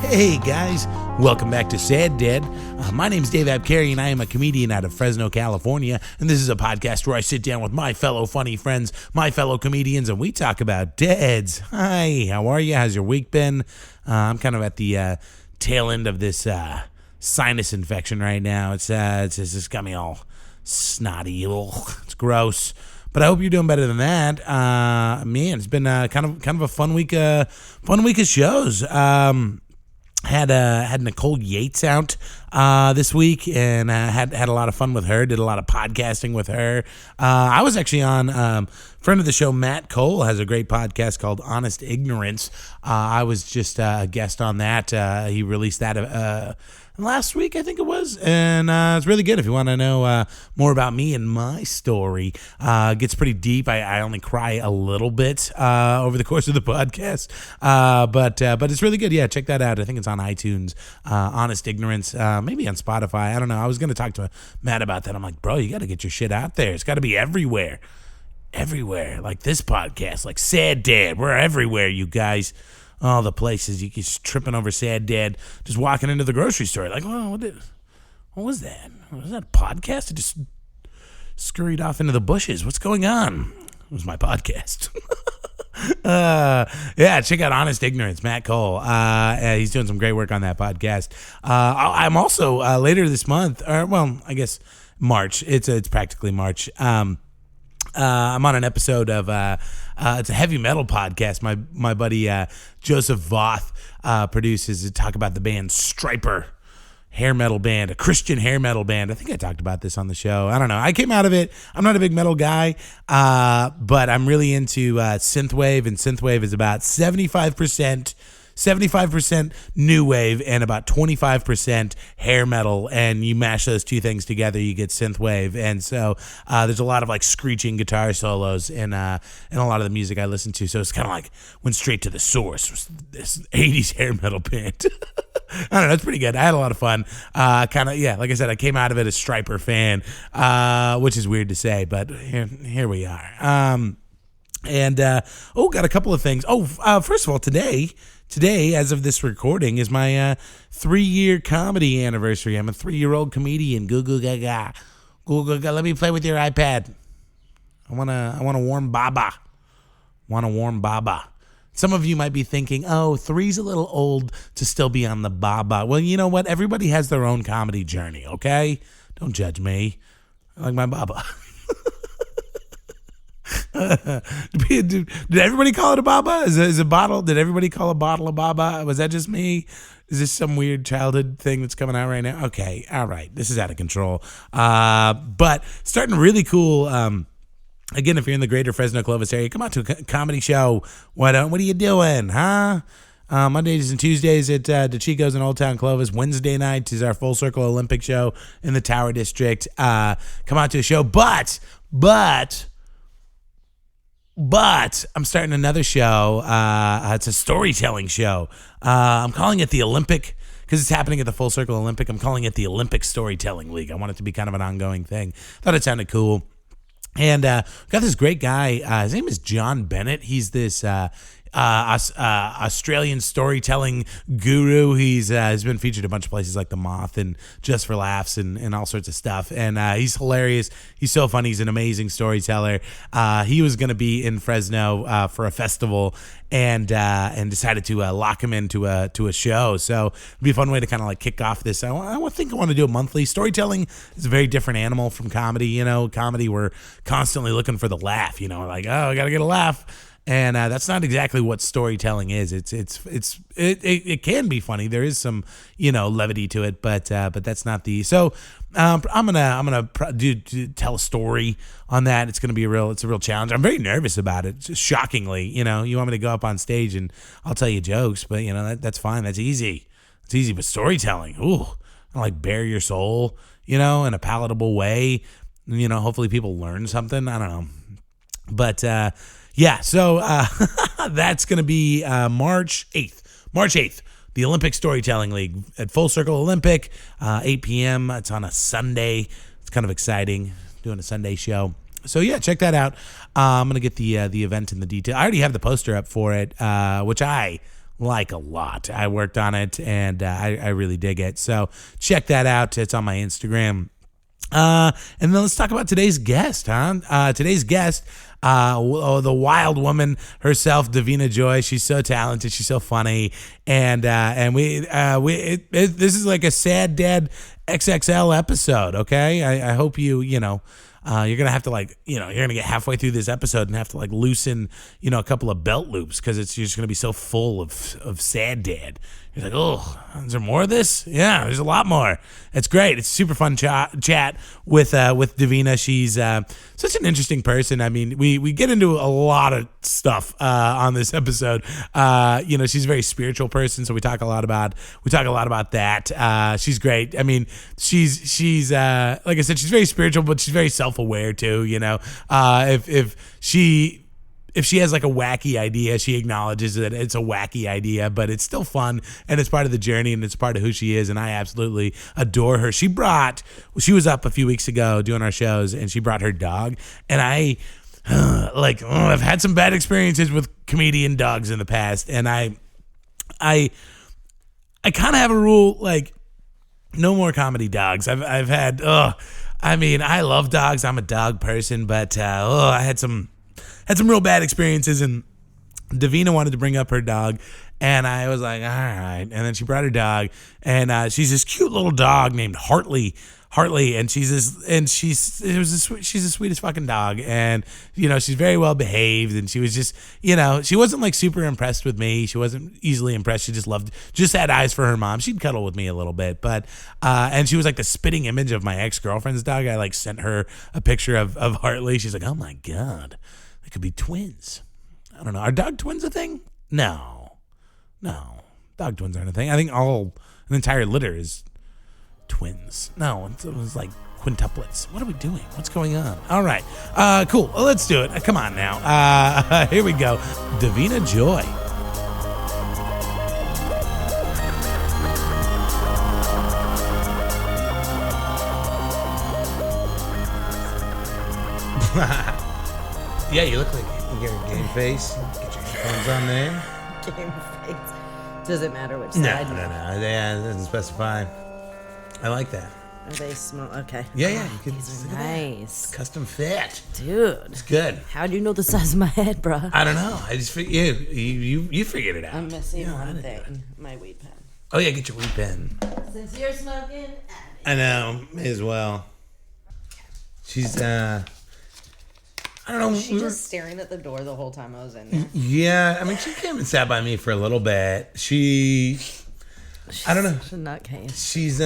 Hey guys, welcome back to SAD Dad. My name's Dave Abkary and I am a comedian out of Fresno, California, and this is a podcast where I sit down with my fellow funny friends, my fellow comedians, and we talk about dads. Hi, how are you? How's your week been? I'm kind of at the tail end of this sinus infection right now. It's just got me all snotty. It's gross. But I hope you're doing better than that. Man, it's been kind of a fun week of shows. Had Nicole Yates out this week and had a lot of fun with her. Did a lot of podcasting with her. I was actually on friend of the show Matt Cole has a great podcast called Honest Ignorance. I was just a guest on that. He released that last week, I think it was, and it's really good if you want to know more about me and my story. It gets pretty deep. I only cry a little bit over the course of the podcast, but it's really good. Yeah, check that out. I think it's on iTunes. Honest Ignorance, maybe on Spotify. I don't know. I was going to talk to Matt about that. I'm like, bro, you got to get your shit out there. It's got to be everywhere. Like this podcast, like SAD Dad. We're everywhere, you guys. All the places you keep tripping over SAD Dad, just walking into the grocery store. Like, well, what was that? Was that a podcast? It just scurried off into the bushes. What's going on? It was my podcast. Yeah, check out Honest Ignorance, Matt Cole. He's doing some great work on that podcast. I'm also later this month, I guess March. It's practically March. I'm on an episode of it's a heavy metal podcast. My buddy Joseph Voth produces to talk about the band Striper, hair metal band, a Christian hair metal band. I think I talked about this on the show. I don't know. I came out of it. I'm not a big metal guy, but I'm really into synthwave, and synthwave is about 75% new wave and about 25% hair metal, and you mash those two things together, you get synthwave. And so there's a lot of like screeching guitar solos in a lot of the music I listen to. So it's kind of like went straight to the source. This 80s hair metal band. I don't know. It's pretty good. I had a lot of fun. Like I said, I came out of it a Striper fan, which is weird to say, but here we are. Got a couple of things. First of all, Today, as of this recording, is my 3-year comedy anniversary. I'm a 3-year-old comedian. Goo goo gaga. Goo goo gaga. Let me play with your iPad. I want a warm baba. Some of you might be thinking, 3's a little old to still be on the baba. Well, you know what? Everybody has their own comedy journey, okay? Don't judge me. I like my baba. Did everybody call it a baba? Is a bottle? Did everybody call a bottle a baba? Was that just me? Is this some weird childhood thing that's coming out right now? Okay, all right. This is out of control. But starting really cool. Again, if you're in the greater Fresno Clovis area, come out to a comedy show. What are you doing, huh? Mondays and Tuesdays at DeChico's in Old Town Clovis. Wednesday night is our Full Circle Olympic show in the Tower District. Come out to a show, but I'm starting another show. It's a storytelling show. I'm calling it the Olympic, because it's happening at the Full Circle Olympic. I'm calling it the Olympic Storytelling League. I want it to be kind of an ongoing thing. Thought it sounded cool. And got this great guy. His name is John Bennett. He's this Australian storytelling guru. He's been featured a bunch of places like The Moth and Just for Laughs and all sorts of stuff. And he's hilarious. He's so funny. He's an amazing storyteller. He was going to be in Fresno for a festival and decided to lock him into a show. So it'd be a fun way to kind of like kick off this. I think I want to do a monthly. Storytelling is a very different animal from comedy. You know, comedy, we're constantly looking for the laugh. You know, like, I got to get a laugh. And that's not exactly what storytelling is. It can be funny. There is some, levity to it, but that's not the. So I'm gonna tell a story on that. It's a real challenge. I'm very nervous about it. Just shockingly, you want me to go up on stage and I'll tell you jokes, but that's fine. That's easy. It's easy. But storytelling, like bare your soul, in a palatable way. Hopefully people learn something. I don't know, but. Yeah, so that's going to be March 8th, the Olympic Storytelling League at Full Circle Olympic, 8 p.m. It's on a Sunday. It's kind of exciting, doing a Sunday show. So, yeah, check that out. I'm going to get the event and the detail. I already have the poster up for it, which I like a lot. I worked on it, and I really dig it. So check that out. It's on my Instagram. And then let's talk about today's guest, huh? Today's guest, the wild woman herself, Davina Joy. She's so talented. She's so funny. And this is like a Sad Dad XXL episode. Okay. I hope you're going to have to you're going to get halfway through this episode and have to loosen, a couple of belt loops, because it's just going to be so full of Sad Dad. You're like, oh, is there more of this? Yeah, there's a lot more. It's great. It's super fun chat with Davina. She's such an interesting person. I mean, we get into a lot of stuff on this episode. She's a very spiritual person, so we talk a lot about that. She's great. I mean, she's like I said, she's very spiritual, but she's very self-aware too. If she has a wacky idea, she acknowledges that it's a wacky idea, but it's still fun, and it's part of the journey, and it's part of who she is, and I absolutely adore her. She was up a few weeks ago doing our shows, and she brought her dog, and I've had some bad experiences with comedian dogs in the past, and I kind of have a rule, no more comedy dogs. I've had, I love dogs. I'm a dog person, but I had some real bad experiences, and Davina wanted to bring up her dog, and I was like, all right. And then she brought her dog, and she's this cute little dog named Hartley, and she's the sweetest fucking dog, and she's very well behaved, and she was just she wasn't super impressed with me. She wasn't easily impressed. She just had eyes for her mom. She'd cuddle with me a little bit, but and she was the spitting image of my ex-girlfriend's dog. I sent her a picture of Hartley. She's like, oh my God. They could be twins. I don't know. Are dog twins a thing? No. Dog twins aren't a thing. I think an entire litter is twins. No, it was quintuplets. What are we doing? What's going on? All right. Cool. Well, let's do it. Come on now. Here we go. Davina Joy. Yeah, you look like you get a game face. Get your headphones on there. Game face. Does it matter which side? No. Yeah, it doesn't specify. I like that. Are they small? Okay. Yeah. These are nice. Custom fit. Dude. It's good. How do you know the size of my head, bro? I don't know. I just figured you figured it out. I'm missing one thing. My weed pen. Oh, yeah, get your weed pen. Since you're smoking, I know. May as well. She's, I don't know. Was she just staring at the door the whole time I was in there? Yeah, I mean, she came and sat by me for a little bit. I don't know. She's a nutcase. She's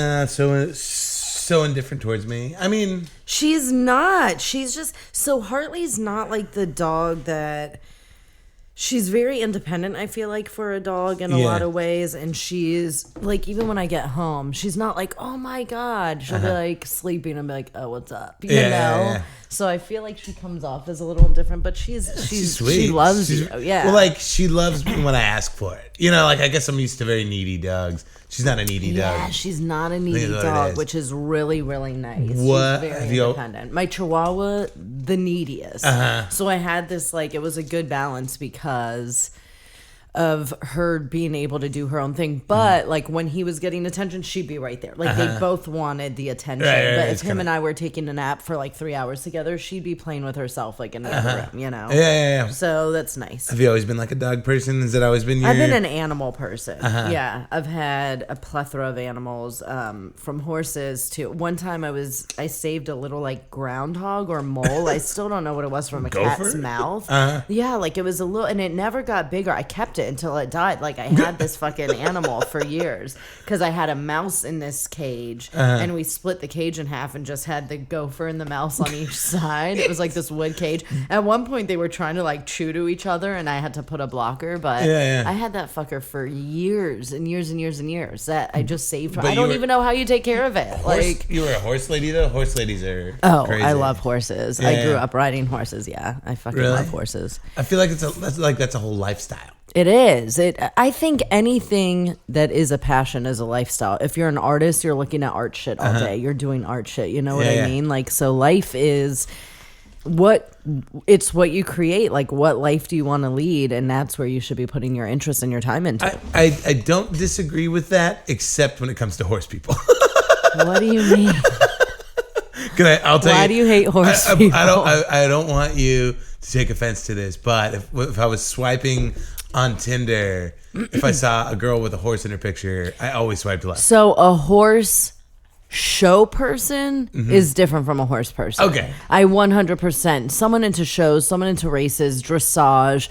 so indifferent towards me. I mean, she's not. She's just Hartley's not like the dog that. She's very independent, I feel like, for a dog in a lot of ways. And she's, even when I get home, she's not like, oh, my God. She'll be, sleeping and be like, oh, what's up? You know? Yeah. So I feel like she comes off as a little different, but she's sweet. She loves you. Yeah. Well, she loves me when I ask for it. I guess I'm used to very needy dogs. She's not a needy dog. Yeah, she's not a needy dog, which is really, really nice. What? She's very independent. My Chihuahua, the neediest. So I had this, it was a good balance because of her being able to do her own thing. But, when he was getting attention, she'd be right there. They both wanted the attention. Right, but if him and I were taking a nap for, 3 hours together, she'd be playing with herself, in another room, Yeah. So that's nice. Have you always been a dog person? Has it always been your... I've been an animal person. Yeah. I've had a plethora of animals, from horses to... One time I saved a little, groundhog or mole. I still don't know what it was from a cat's mouth. Yeah, it was a little... And it never got bigger. I kept it until it died. I had this fucking animal for years because I had a mouse in this cage and we split the cage in half and just had the gopher and the mouse on each side. It was this wood cage. At one point they were trying to chew to each other and I had to put a blocker, but I had that fucker for years and years and years and years that I just saved from. I don't even know how you take care of it. You were a horse lady though? Horse ladies are crazy. I love horses. I grew up riding horses. Yeah, I fucking love horses. I feel like that's a whole lifestyle. It is. I think anything that is a passion is a lifestyle. If you're an artist, you're looking at art shit all day. You're doing art shit. You know what I mean? So life is it's what you create. Like, what life do you want to lead? And that's where you should be putting your interest and your time into. I don't disagree with that, except when it comes to horse people. What do you mean? I'll tell you. Why do you hate horse people? I don't want you to take offense to this, but if I was swiping on Tinder, if I saw a girl with a horse in her picture, I always swiped left. So a horse show person is different from a horse person. Okay. I 100%. Someone into shows, someone into races, dressage,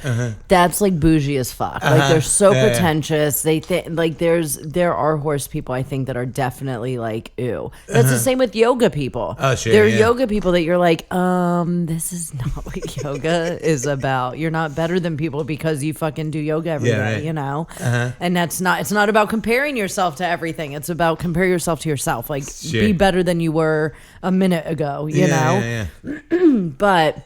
that's like bougie as fuck. Like they're so pretentious. They think like there are horse people I think that are definitely like ew. That's the same with yoga people. Oh shit. There are yoga people that you're like, this is not what yoga is about. You're not better than people because you fucking do yoga every day, right. you know? And it's not about comparing yourself to everything. It's about compare yourself to yourself. Like Sure. be better than you were a minute ago, you know? But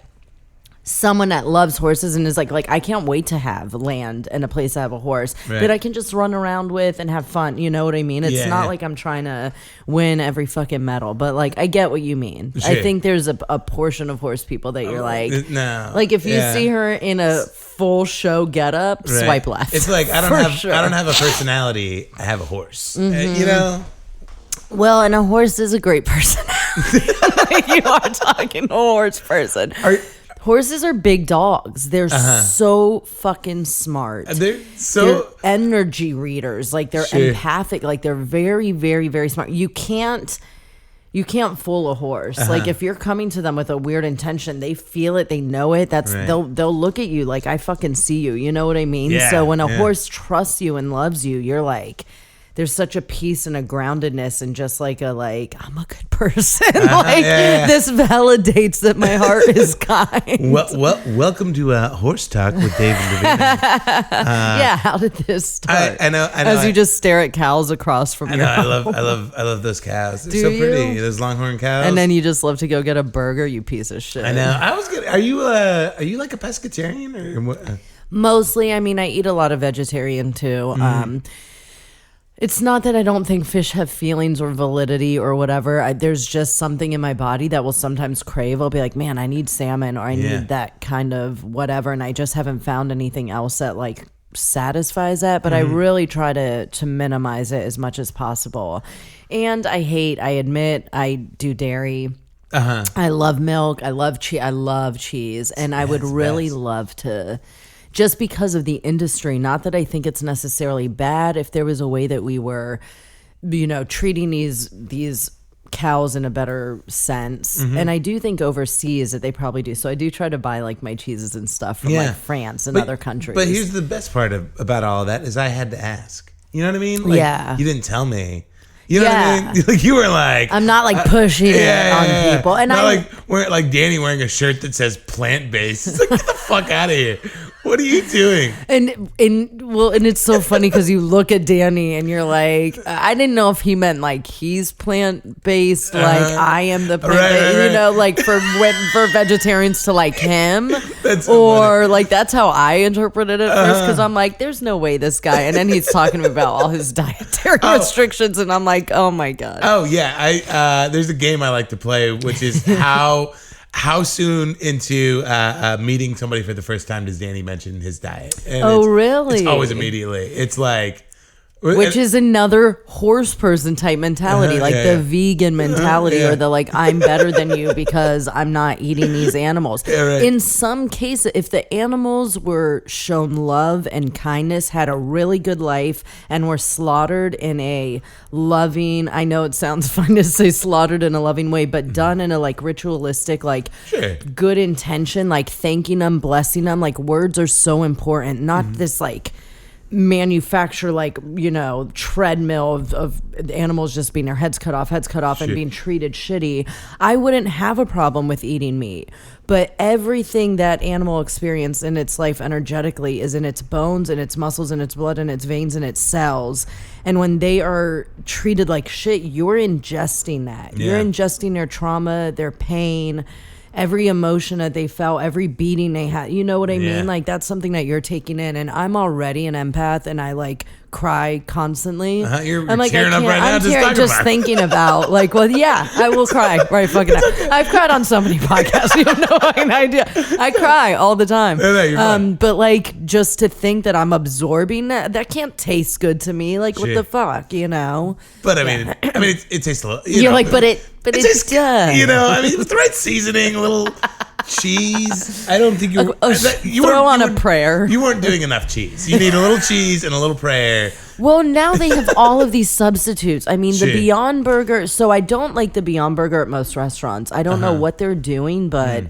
someone that loves horses and is like I can't wait to have land and a place to have a horse that I can just run around with and have fun. You know what I mean? It's not like I'm trying to win every fucking medal, but like I get what you mean. Sure. I think there's a portion of horse people that you're like, no, like if you see her in a full show getup, swipe left. It's like I don't have a personality. I have a horse. You know. Well, and a horse is a great personality. You are talking to a horse person. Horses are big dogs. They're so fucking smart. They're energy readers. Like they're empathic. Like they're very, very, very smart. You can't fool a horse. Like if you're coming to them with a weird intention, they feel it, they know it. They'll look at you like I fucking see you. You know what I mean? Yeah, so when a horse trusts you and loves you, you're like, there's such a peace and a groundedness and just like I'm a good person. This validates that my heart is kind. Welcome to Horse Talk with Dave and Davina. How did this start? I know. As you just stare at cows across from you. I love those cows. They're so pretty. Those longhorn cows. And then you just love to go get a burger, you piece of shit. I know. I was gonna. Are you like a pescatarian or what? Mostly. I mean, I eat a lot of vegetarian too. It's not that I don't think fish have feelings or validity or whatever. There's just something in my body that will sometimes crave. I'll be like, man, I need salmon or I need that kind of whatever. And I just haven't found anything else that like satisfies that. But I really try to minimize it as much as possible. And I admit, I do dairy. I love milk. I love cheese. And I would really love to... Just because of the industry, not that I think it's necessarily bad. If there was a way that we were, treating these cows in a better sense, and I do think overseas that they probably do. So I do try to buy like my cheeses and stuff from like France and other countries. But here's the best part about all of that is I had to ask. You know what I mean? Like, you didn't tell me. You know what I mean? Like you were like, I'm not like pushing it on people, and not like Danny wearing a shirt that says plant based. It's like get the fuck out of here. What are you doing? And it's so funny because you look at Danny and you're like, I didn't know if he meant like he's plant based, like I am the plant based, like for vegetarians to like him, that's so funny. Like that's how I interpreted it first because I'm like, there's no way this guy, and then he's talking to me about all his dietary restrictions, and I'm like, oh my god. Oh yeah, I there's a game I like to play, which is how soon into meeting somebody for the first time does Danny mention his diet? And really? It's always immediately. It's like... Which is another horse person type mentality, like the vegan mentality or the like, I'm better than you because I'm not eating these animals. In some cases, if the animals were shown love and kindness, had a really good life, and were slaughtered in a loving, I know it sounds fun to say slaughtered in a loving way, but done in a like ritualistic, like good intention, like thanking them, blessing them, like words are so important, not this like manufacture like treadmill of animals just being their heads cut off and being treated shitty. I wouldn't have a problem with eating meat, but everything that animal experienced in its life energetically is in its bones and its muscles and its blood and its veins and its cells, and when they are treated like shit, you're ingesting that. You're ingesting their trauma, their pain, every emotion that they felt, every beating they had. You know what I mean? Like that's something that you're taking in, and I'm already an empath, and I like cry constantly. You're I'm like, tearing up right now. I'm just thinking about like, well, yeah, I will cry right fucking now. I've cried on so many podcasts. You have no fucking idea. I cry all the time. But like, just to think that I'm absorbing that can't taste good to me. Like, what the fuck, you know? But I mean, it tastes a little. You're like, but it tastes good. You know, I mean, with the right seasoning, a little cheese. I don't think you throw on a prayer. You weren't doing enough cheese. You need a little cheese and a little prayer. Well, now they have all of these substitutes. I mean, the Beyond Burger. So I don't like the Beyond Burger at most restaurants. I don't know what they're doing, but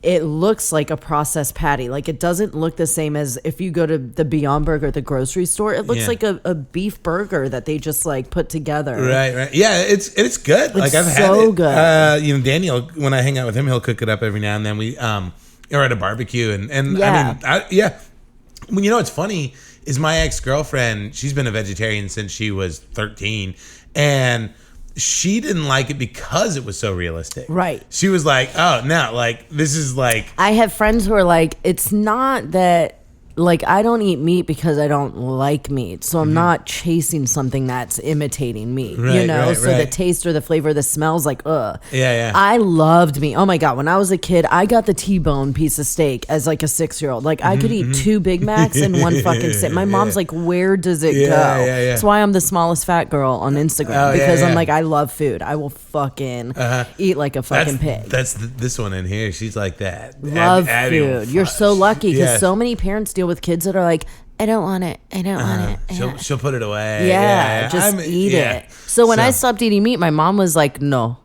it looks like a processed patty. Like, it doesn't look the same as if you go to the Beyond Burger at the grocery store. It looks like a beef burger that they just like put together. Right. Yeah, it's good. It's like I've had so it. good. You know, Daniel, when I hang out with him, he'll cook it up every now and then. We are at a barbecue and I mean, Well, you know what's funny is my ex-girlfriend, she's been a vegetarian since she was 13, and she didn't like it because it was so realistic. Right. She was like, oh, no, like, this is like... I have friends who are like, it's not that... Like, I don't eat meat because I don't like meat. So I'm not chasing something that's imitating meat, you know? So the taste or the flavor, the smells like, ugh. Yeah. I loved meat. Oh my God. When I was a kid, I got the T-bone piece of steak as like a 6-year-old. Like, I could eat 2 Big Macs in one fucking sit. My mom's like, where does it go? That's why I'm the smallest fat girl on Instagram. Because I'm like, I love food. I will fucking eat like a fucking pig. That's this one in here. She's like that. Love food. You're so lucky because so many parents deal with kids that are like, I don't want it. I don't want it. She'll put it away. Just eat it. So when I stopped eating meat, my mom was like, no.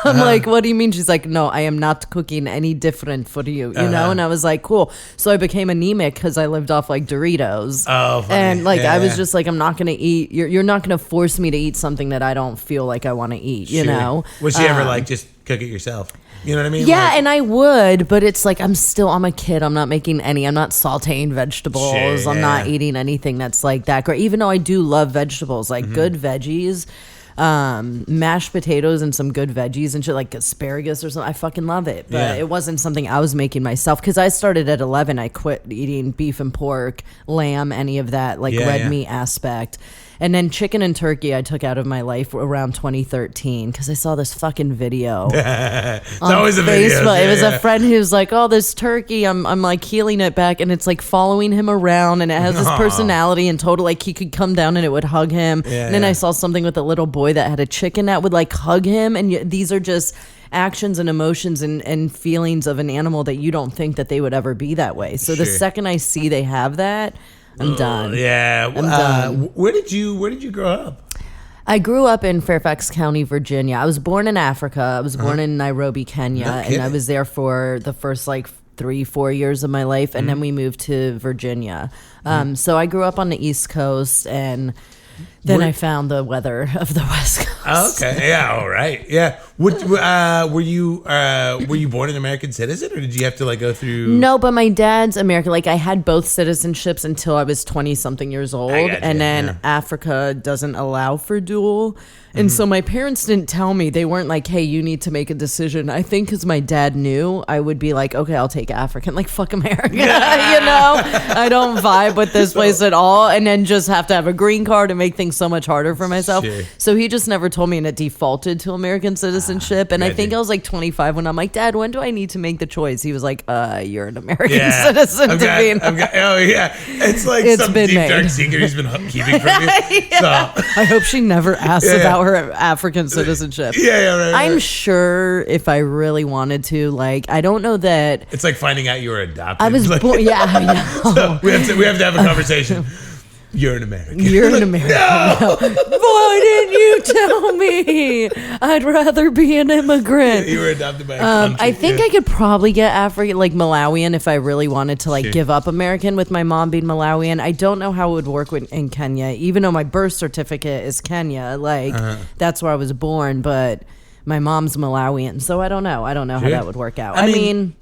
I'm like, what do you mean? She's like, no, I am not cooking any different for you, you know? And I was like, cool. So I became anemic because I lived off like Doritos. Oh, funny. And like, I was just like, I'm not going to eat. You're not going to force me to eat something that I don't feel like I want to eat, you know? Was she ever like, just cook it yourself? You know what I mean? Yeah, and I would, but it's like I'm a kid. I'm not making any. I'm not sauteing vegetables. I'm not eating anything that's like that great. Even though I do love vegetables, like good veggies, mashed potatoes and some good veggies and shit, like asparagus or something. I fucking love it. But it wasn't something I was making myself because I started at 11. I quit eating beef and pork, lamb, any of that, like red meat aspect. And then chicken and turkey I took out of my life around 2013 because I saw this fucking video. It's always a video. It was a friend who's like, oh, this turkey, I'm like healing it back. And it's like following him around and it has this personality and total, like he could come down and it would hug him. And then I saw something with a little boy that had a chicken that would like hug him. And these are just actions and emotions and feelings of an animal that you don't think that they would ever be that way. So the second I see they have that, I'm done. Yeah. I'm done. Where did you grow up? I grew up in Fairfax County, Virginia. I was born in Africa. I was born in Nairobi, Kenya. And I was there for the first like 3-4 years of my life. And then we moved to Virginia. So I grew up on the East Coast and then I found the weather of the West Coast. Oh, okay. Yeah. All right. Yeah. Were you born an American citizen, or did you have to like go through? No, but my dad's American. Like I had both citizenships until I was 20-something years old, and then Africa doesn't allow for dual. And so my parents didn't tell me. They weren't like, hey, you need to make a decision. I think because my dad knew, I would be like, okay, I'll take African. Like, fuck America. You know? I don't vibe with this place at all. And then just have to have a green card and make things so much harder for myself. Sure. So he just never told me, and it defaulted to American citizenship. And I think I was like 25 when I'm like, Dad, when do I need to make the choice? He was like, you're an American citizen. Oh, yeah. It's like some deep, dark secret he's been keeping from you. So I hope she never asks about her African citizenship. Right. I'm sure if I really wanted to, like, I don't know that. It's like finding out you were adopted. I was born. So we have to have a conversation. You're an American. You're an American. No. Why didn't you tell me? I'd rather be an immigrant. You were adopted by a country. I think I could probably get African, like Malawian, if I really wanted to, like, give up American with my mom being Malawian. I don't know how it would work in Kenya, even though my birth certificate is Kenya. Like, that's where I was born, but my mom's Malawian, so I don't know. I don't know how that would work out. I mean,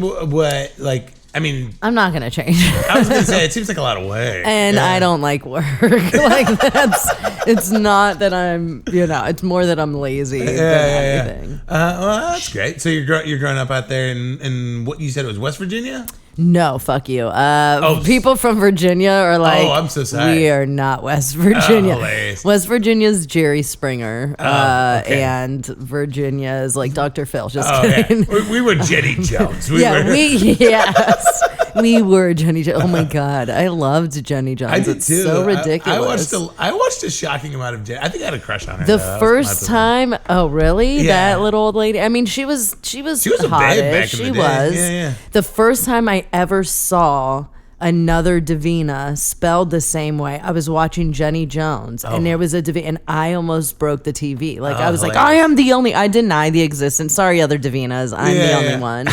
what, like... I'm not going to change. I was going to say, it seems like a lot of work. And I don't like work. Like, it's not that I'm, it's more that I'm lazy than anything. Well, that's great. So you're growing up out there in what you said it was West Virginia? No, fuck you. People from Virginia are like, oh, I'm so sorry. We are not West Virginia. Hilarious. West Virginia's Jerry Springer. Okay. And Virginia is like Dr. Phil. Just Okay. kidding. We were Jenny Jones. Yes. We were Jenny Jones. Oh my God. I loved Jenny Jones. I did it's too. so ridiculous. I watched a shocking amount of Jenny. I think I had a crush on her. The first time, oh really? Yeah. That little old lady. I mean, she was a babe hottish. back in the She day. was. Yeah. The first time I ever saw another Davina spelled the same way, I was watching Jenny Jones, and there was a Davina, and I almost broke the TV. Like I was like, I am the only. I deny the existence. Sorry, other Davinas. I'm the only one.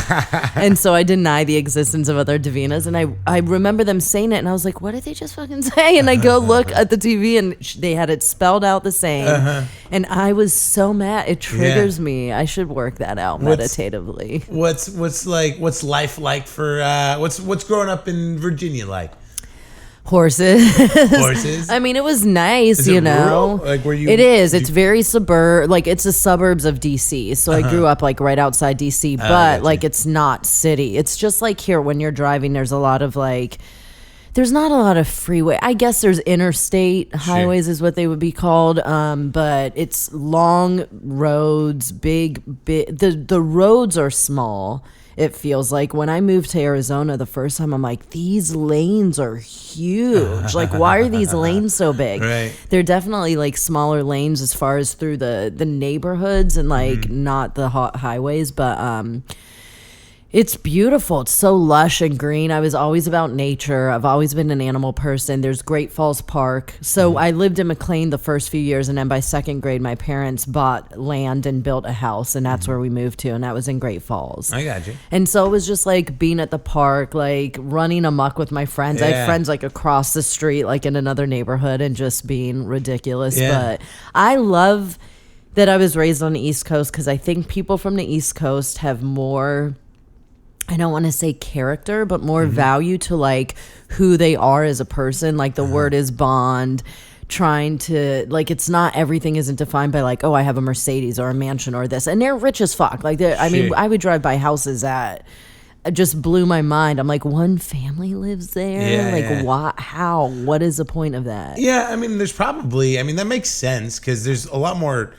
And so I deny the existence of other Davinas, and I remember them saying it, and I was like, what did they just fucking say? And I go look at the TV, and they had it spelled out the same, and I was so mad. It triggers me. I should work that out meditatively. What's life like for what's growing up in Virginia like? Horses. I mean, it was nice, Is you it know. rural? Like where you? It is. It's very like it's the suburbs of DC. So I grew up like right outside DC, but like it's not city. It's just like here when you're driving, there's a lot of like. There's not a lot of freeway. I guess there's interstate highways is what they would be called. But it's long roads, big. The roads are small. It feels like when I moved to Arizona the first time, I'm like, these lanes are huge. Like, why are these lanes so big? Right. They're definitely like smaller lanes as far as through the neighborhoods and like not the hot highways, but it's beautiful. It's so lush and green. I was always about nature. I've always been an animal person. There's Great Falls Park. So I lived in McLean the first few years, and then by second grade, my parents bought land and built a house, and that's where we moved to, and that was in Great Falls. I got you. And so it was just like being at the park, like running amok with my friends. I Yeah. had friends like across the street, like in another neighborhood, and just being ridiculous. Yeah. But I love that I was raised on the East Coast, because I think people from the East Coast have more, I don't want to say character, but more value to like who they are as a person. Like the word is bond, trying to like, it's not, everything isn't defined by like, oh, I have a Mercedes or a mansion or this, and they're rich as fuck. Like I mean, I would drive by houses that just blew my mind. I'm like, one family lives there. Why? How? What is the point of that? Yeah, I mean, that makes sense because there's a lot more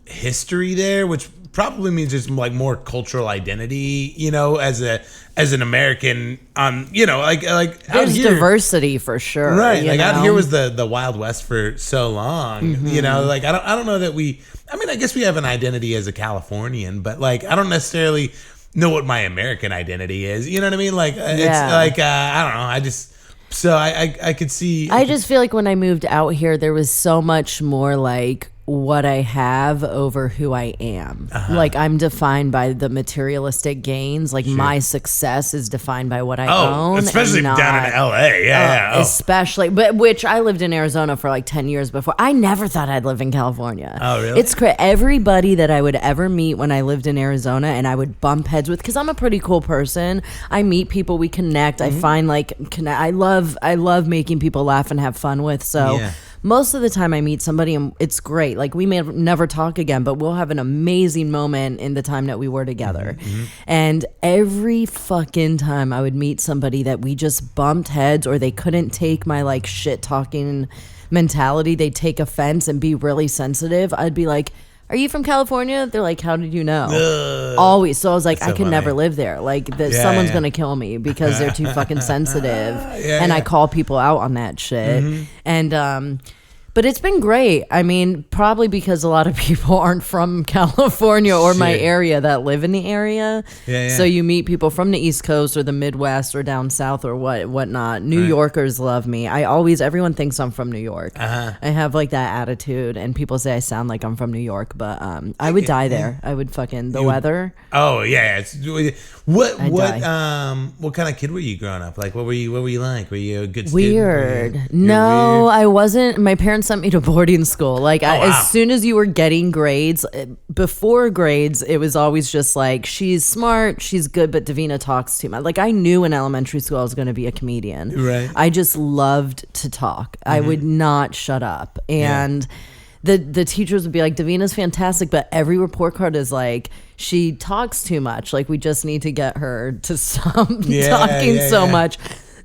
history there, which probably means there's like more cultural identity, you know, as an American, you know, like there's diversity for sure, right? Like know? out here was the Wild West for so long, you know, like I don't know that I guess we have an identity as a Californian, but like I don't necessarily know what my American identity is, you know what I mean? Like it's like I don't know, I could see. I just feel like when I moved out here, there was so much more like what I have over who I am. Like I'm defined by the materialistic gains. Like my success is defined by what I own. Especially down in LA. Especially, but which I lived in Arizona for like 10 years before. I never thought I'd live in California. Oh, really? It's everybody that I would ever meet when I lived in Arizona and I would bump heads with, because I'm a pretty cool person. I meet people, we connect. I find like, I love making people laugh and have fun with. So most of the time I meet somebody and it's great. Like we may never talk again, but we'll have an amazing moment in the time that we were together. And every fucking time I would meet somebody that we just bumped heads, or they couldn't take my like shit talking mentality, they'd take offense and be really sensitive. I'd be like, are you from California? They're like, how did you know? Always. So I was like, I could never live there. Like someone's going to kill me because they're too fucking sensitive. I call people out on that shit. And, but it's been great. I mean, probably because a lot of people aren't from California or my area that live in the area. So you meet people from the East Coast or the Midwest or down south or whatnot. New Yorkers love me. Everyone thinks I'm from New York. I have like that attitude, and people say I sound like I'm from New York, but I would die there. I would fucking weather. Oh yeah. What kind of kid were you growing up? Like what were you like? Were you a good student? Weird. No, I wasn't. My parents sent me to boarding school. Like as soon as you were getting grades, before grades, it was always just like, she's smart, she's good, but Davina talks too much. Like I knew in elementary school I was going to be a comedian. Right. I just loved to talk. I would not shut up. And the teachers would be like, Davina's fantastic, but every report card is like, she talks too much. Like, we just need to get her to stop talking so much.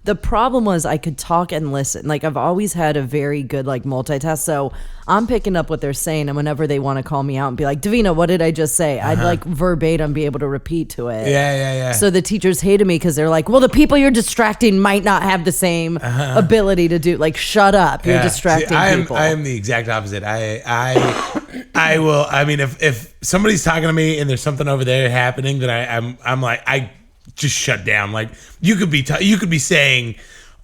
The problem was I could talk and listen. Like, I've always had a very good, like, multitask. So I'm picking up what they're saying. And whenever they want to call me out and be like, Davina, what did I just say? I'd, like, verbatim be able to repeat to it. Yeah. So the teachers hated me because they're like, well, the people you're distracting might not have the same ability to do. Like, shut up. You're distracting people. I am the exact opposite. I will. I mean, if somebody's talking to me and there's something over there happening that I'm like, I just shut down. Like, you could be saying.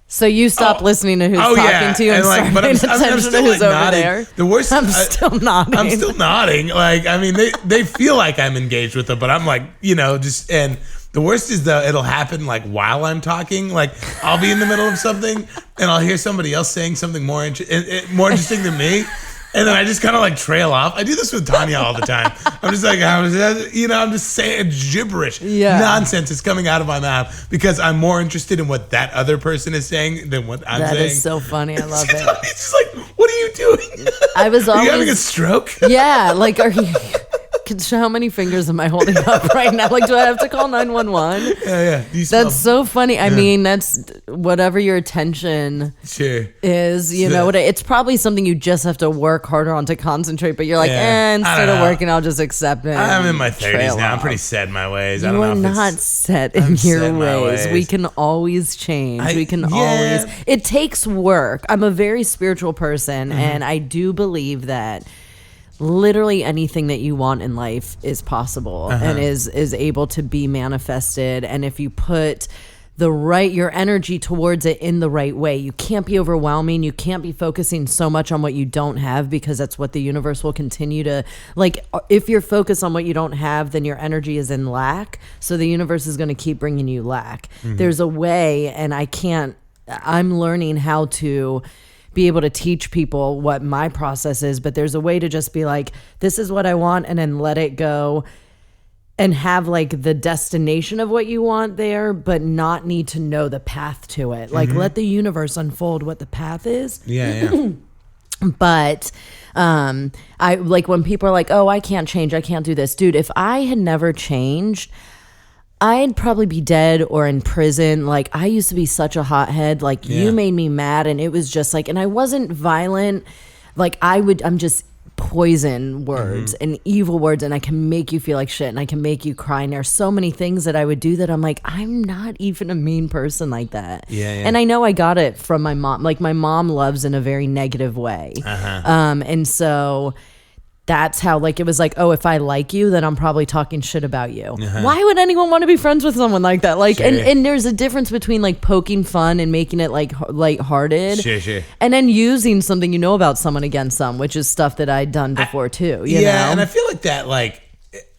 So you stop listening to who's talking to you and start paying attention to who's over there. The worst. I'm still nodding. I'm still nodding. Like, I mean, they feel like I'm engaged with them, but I'm like, just. And the worst is it'll happen like while I'm talking. Like, I'll be in the middle of something and I'll hear somebody else saying something more interesting than me. And then I just kind of like trail off. I do this with Tanya all the time. I'm just like, I'm just saying gibberish. Nonsense is coming out of my mouth because I'm more interested in what that other person is saying than what I'm saying. That is so funny. I love it. It's just like, what are you doing? I was always... Are you having a stroke? Yeah. Like, are you... How many fingers am I holding up right now? Like, do I have to call 911? Yeah. That's so funny. I mean, that's whatever your attention is, you know what? It's probably something you just have to work harder on to concentrate, but you're like, instead of working, I'll just accept it. I'm in my 30s now. I'm pretty set in my ways. I don't know if not set in your ways. We can always change. Always. It takes work. I'm a very spiritual person, and I do believe that literally anything that you want in life is possible and is able to be manifested. And if you put your energy towards it in the right way, you can't be overwhelming. You can't be focusing so much on what you don't have, because that's what the universe will continue to, like, if you're focused on what you don't have, then your energy is in lack. So the universe is going to keep bringing you lack. There's a way, and I'm learning how to be able to teach people what my process is, but there's a way to just be like, this is what I want, and then let it go and have like the destination of what you want there, but not need to know the path to it. Like, let the universe unfold what the path is. But I like when people are like, oh, I can't change, I can't do this. Dude, if I had never changed, I'd probably be dead or in prison. Like, I used to be such a hothead. Like, you made me mad, and it was just like, and I wasn't violent. Like, I'm just poison words and evil words, and I can make you feel like shit, and I can make you cry. And there's so many things that I would do that I'm like, I'm not even a mean person like that. And I know I got it from my mom. Like, my mom loves in a very negative way. And so that's how, like, it was like, oh, if I like you, then I'm probably talking shit about you. Why would anyone want to be friends with someone like that? Like, and there's a difference between like poking fun and making it like lighthearted, and then using something you know about someone against them, which is stuff that I'd done before too. You know? And I feel like that, like,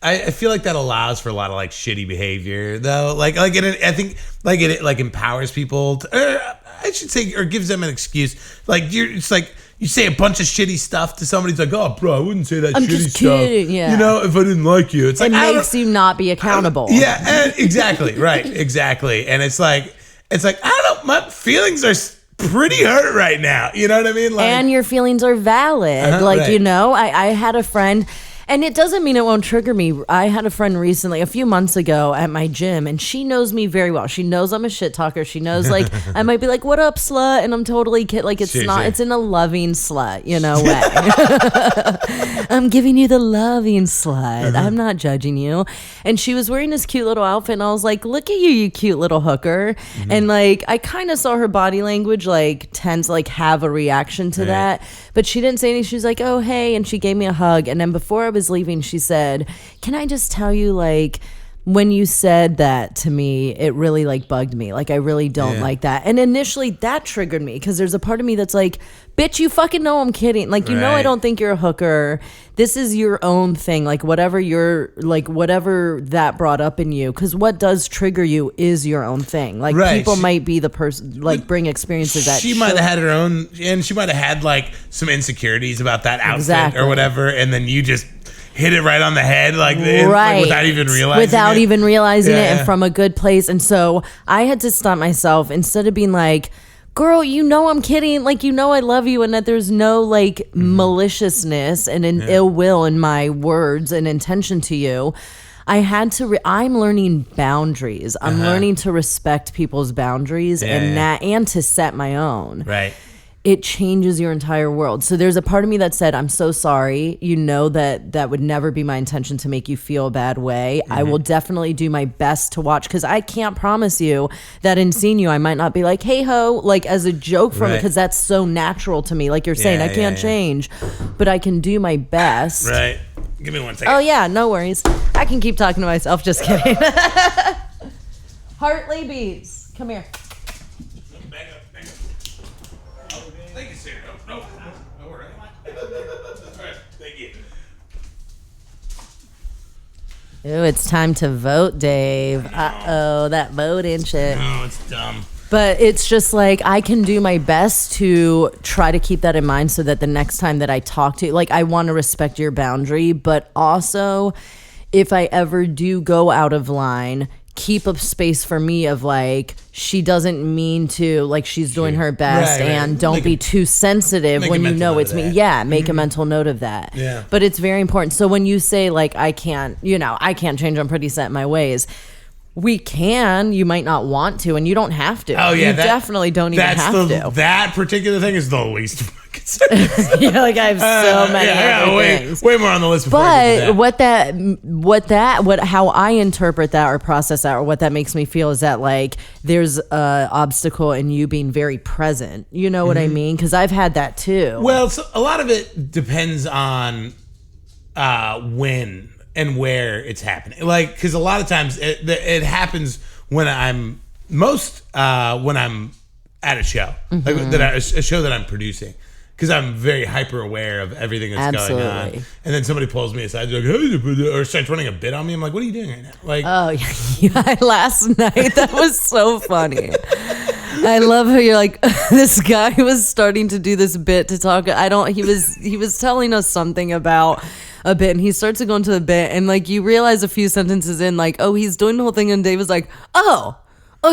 I feel like that allows for a lot of like shitty behavior, though. I think it empowers people to, I should say, or gives them an excuse. Like, it's like, you say a bunch of shitty stuff to somebody, it's like, oh, bro, I wouldn't say that I'm shitty just stuff. kidding, You know, if I didn't like you. It's like, it makes you not be accountable. Exactly, right, exactly. And it's like, I don't know, my feelings are pretty hurt right now. You know what I mean? Like, and your feelings are valid. You know, I had a friend... And it doesn't mean it won't trigger me. I had a friend recently, a few months ago at my gym, and she knows me very well. She knows I'm a shit talker. She knows, like, I might be like, what up, slut? And I'm totally kidding. Like, it's it's in a loving slut, way. I'm giving you the loving slut. I'm not judging you. And she was wearing this cute little outfit, and I was like, look at you, you cute little hooker. And, like, I kind of saw her body language, like, tend to, like, have a reaction to that. But she didn't say anything. She was like, oh, hey. And she gave me a hug. And then before I was leaving, she said, can I just tell you, like, when you said that to me, it really, like, bugged me. Like, I really don't like that. And initially that triggered me, because there's a part of me that's like, bitch, you fucking know I'm kidding. Like, you know, I don't think you're a hooker. This is your own thing. Like, whatever that brought up in you, because what does trigger you is your own thing. Like, people might be the person, like, bring experiences that she might have had her own, and she might have had, like, some insecurities about that outfit or whatever, and then you just hit it right on the head, like without even realizing it, and from a good place. And so I had to stop myself, instead of being like, girl, you know I'm kidding. Like, you know I love you and that there's no, like, maliciousness and an ill will in my words and intention to you. I had to, I'm learning boundaries. I'm learning to respect people's boundaries and to set my own. Right. It changes your entire world. So there's a part of me that said, I'm so sorry. You know that would never be my intention to make you feel a bad way. I will definitely do my best to watch, because I can't promise you that in seeing you, I might not be like, hey ho, like as a joke from it, because that's so natural to me. Like you're saying, I can't change, but I can do my best. Right. Give me 1 second. Oh yeah, no worries. I can keep talking to myself. Just kidding. Hartley Beats, come here. Back up. Thank you, Sarah. No, we're right. All right, thank you. Ooh, it's time to vote, Dave. Uh-oh, that voting shit. No, it's dumb. But it's just like, I can do my best to try to keep that in mind so that the next time that I talk to you, like, I want to respect your boundary, but also if I ever do go out of line, keep a space for me of like, she doesn't mean to, like, she's doing her best, and don't be too sensitive when you know it's me. Yeah, make a mental note of that. Yeah. But it's very important. So when you say like, I can't change, I'm pretty set in my ways. We can. You might not want to, and you don't have to. Oh yeah, you definitely don't even have to. That particular thing is the least fucking. Yeah, like I have so many other things. Way more on the list. But how I interpret that or process that, or what that makes me feel, is that like there's a obstacle in you being very present. You know what I mean? Because I've had that too. Well, so a lot of it depends on when and where it's happening. Like, because a lot of times it happens when I'm when I'm at a show, like a show that I'm producing, because I'm very hyper aware of everything that's going on. And then somebody pulls me aside, like, hey, or starts running a bit on me. I'm like, what are you doing right now? Like, oh yeah, last night that was so funny. I love how you're like, this guy was starting to do this bit to talk. He was telling us something about a bit, and he starts to go into the bit, and like you realize a few sentences in, like, oh, he's doing the whole thing, and Dave was like, oh,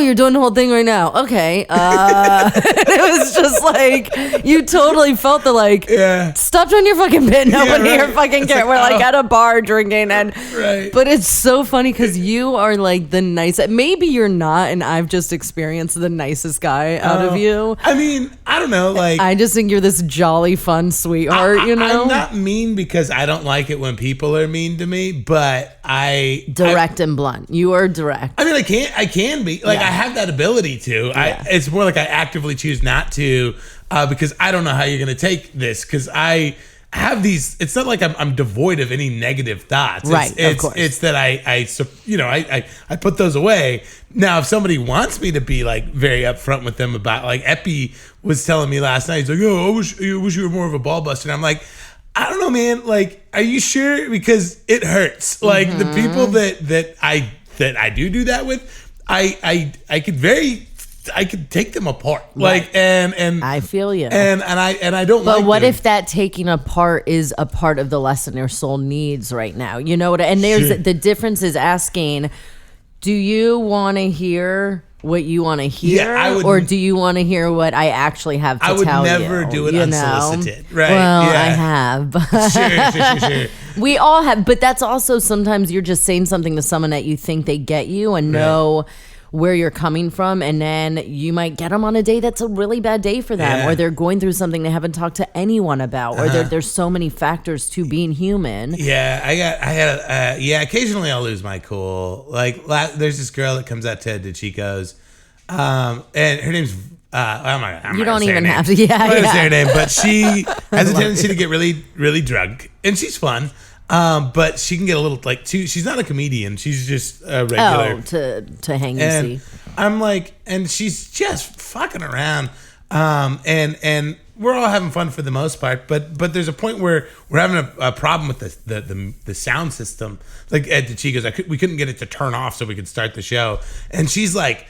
you're doing the whole thing right now. Okay. It was just like, you totally felt the like, stop doing your fucking bit. Nobody here fucking cares. We're like at a bar drinking. But it's so funny because you are like the nicest. Maybe you're not, and I've just experienced the nicest guy out of you. I mean, I don't know. Like, I just think you're this jolly, fun sweetheart, you know? I'm not mean because I don't like it when people are mean to me, but direct and blunt. You are direct. I mean, I can be. Like, I have that ability to. It's more like I actively choose not to, because I don't know how you're going to take this, because I have these. It's not like I'm devoid of any negative thoughts. Right, of course. It's that I put those away. Now, if somebody wants me to be like very upfront with them about, like, Epi was telling me last night, he's like, oh, I wish you were more of a ball buster. And I'm like, I don't know, man. Like, are you sure? Because it hurts. Like, the people that I do that with, I could take them apart. Like, and I feel you. And I don't. But like what them. if that taking apart is a part of the lesson their soul needs right now? You know what? And there's the difference is asking, do you want to hear what you want to hear, or do you want to hear what I actually have to tell you? I would never do it unsolicited, right? Well, I have. Sure. We all have, but that's also sometimes you're just saying something to someone that you think they get you and know where you're coming from, and then you might get them on a day that's a really bad day for them, or they're going through something they haven't talked to anyone about, or there's so many factors to being human. Occasionally I'll lose my cool. Like, there's this girl that comes out to DeChico's, and her name's you don't even have to. I'm not say her name, but she has a tendency to get really, really drunk, and she's fun. But she can get a little like too. She's not a comedian. She's just a regular. To hang and see. I'm like, and she's just fucking around. And we're all having fun for the most part. But there's a point where we're having a problem with the sound system. Like at the Chicos, we couldn't get it to turn off so we could start the show. And she's like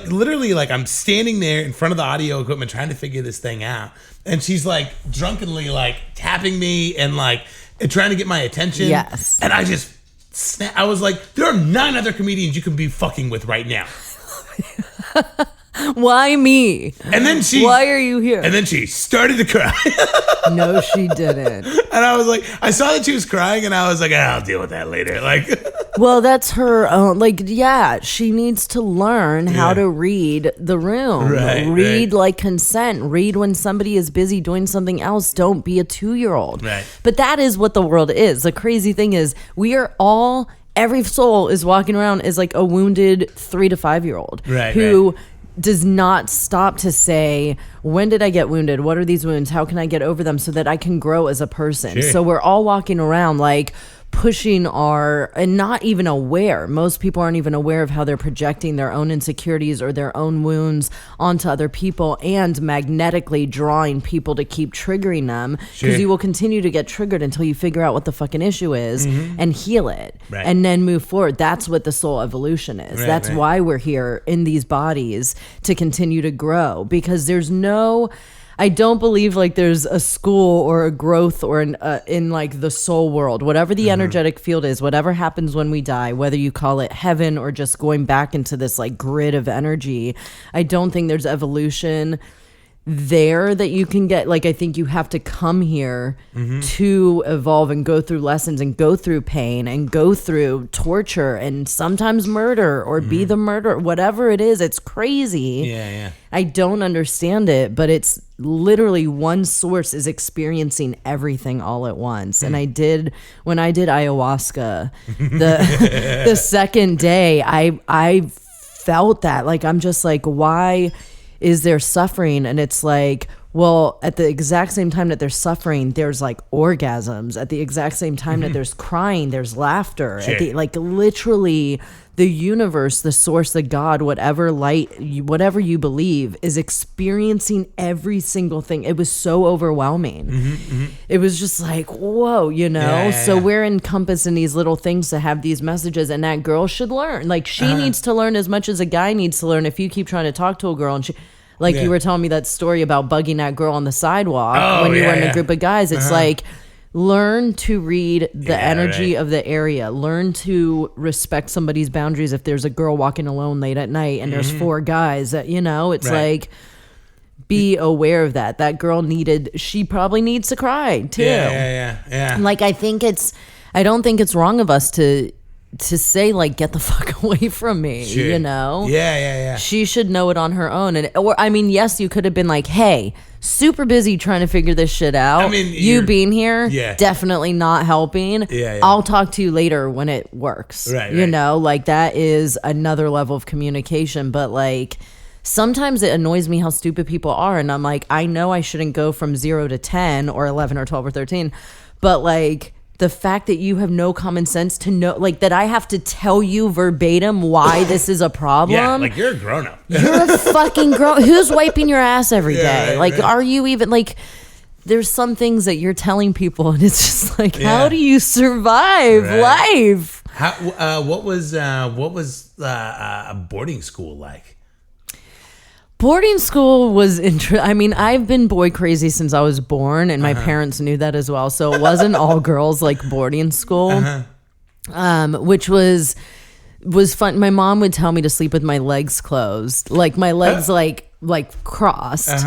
literally like, I'm standing there in front of the audio equipment trying to figure this thing out, and she's like drunkenly like tapping me and like. And trying to get my attention. Yes. And I just I was like, there are 9 other comedians you can be fucking with right now. Why me? And then why are you here? And then she started to cry. No, she didn't. And I was like, I saw that she was crying, and I was like, I'll deal with that later. Like, well, that's her own. Like, yeah, she needs to learn how to read the room. Read like consent. Read when somebody is busy doing something else. Don't be a 2-year-old. Right. But that is what the world is. The crazy thing is, we are all. Every soul is walking around as like a wounded 3 to 5-year-old who does not stop to say, when did I get wounded? What are these wounds? How can I get over them so that I can grow as a person? Sure. So we're all walking around like pushing and not even aware. Most people aren't even aware of how they're projecting their own insecurities or their own wounds onto other people and magnetically drawing people to keep triggering them, because you will continue to get triggered until you figure out what the fucking issue is and heal it and then move forward. That's what the soul evolution is. That's why we're here in these bodies, to continue to grow, because there's no... I don't believe like there's a school or a growth or in like the soul world, whatever the energetic field is, whatever happens when we die, whether you call it heaven or just going back into this like grid of energy. I don't think there's evolution there that you can get. Like, I think you have to come here to evolve and go through lessons and go through pain and go through torture and sometimes murder or be the murderer, whatever it is. It's crazy. I don't understand it, but it's literally one source is experiencing everything all at once. And when I did ayahuasca, the second day, I felt that. Like, I'm just like, why is there suffering? And it's like, well, at the exact same time that there's suffering, there's like orgasms. At the exact same time that there's crying, there's laughter. At the, like, literally the universe, the source, the God, whatever light, whatever you believe, is experiencing every single thing. It was so overwhelming. It was just like, whoa, you know? So we're encompassed in these little things to have these messages, and that girl should learn. Like, she needs to learn as much as a guy needs to learn. If you keep trying to talk to a girl and she... Like, you were telling me that story about bugging that girl on the sidewalk when you were in a group of guys. It's like, learn to read the energy of the area. Learn to respect somebody's boundaries. If there's a girl walking alone late at night and there's 4 guys, that, you know, it's like, be aware of that. That girl she probably needs to cry too. Like, I don't think it's wrong of us to say, like, get the fuck away from me, you know? She should know it on her own. Or I mean, yes, you could have been like, hey, super busy trying to figure this shit out. I mean, you being here, definitely not helping. I'll talk to you later when it works. You know, like, that is another level of communication. But, like, sometimes it annoys me how stupid people are. And I'm like, I know I shouldn't go from 0 to 10 or 11 or 12 or 13. But, like, the fact that you have no common sense to know, like, that I have to tell you verbatim why this is a problem. Yeah, like, you're a grown-up. You're a fucking grown. Who's wiping your ass every day? Like, are you even, like, there's some things that you're telling people, and it's just like, how do you survive life? What was boarding school like? Boarding school was I mean, I've been boy crazy since I was born, and my parents knew that as well. So it wasn't all girls, like, boarding school, which was fun. My mom would tell me to sleep with my legs closed, like my legs like crossed,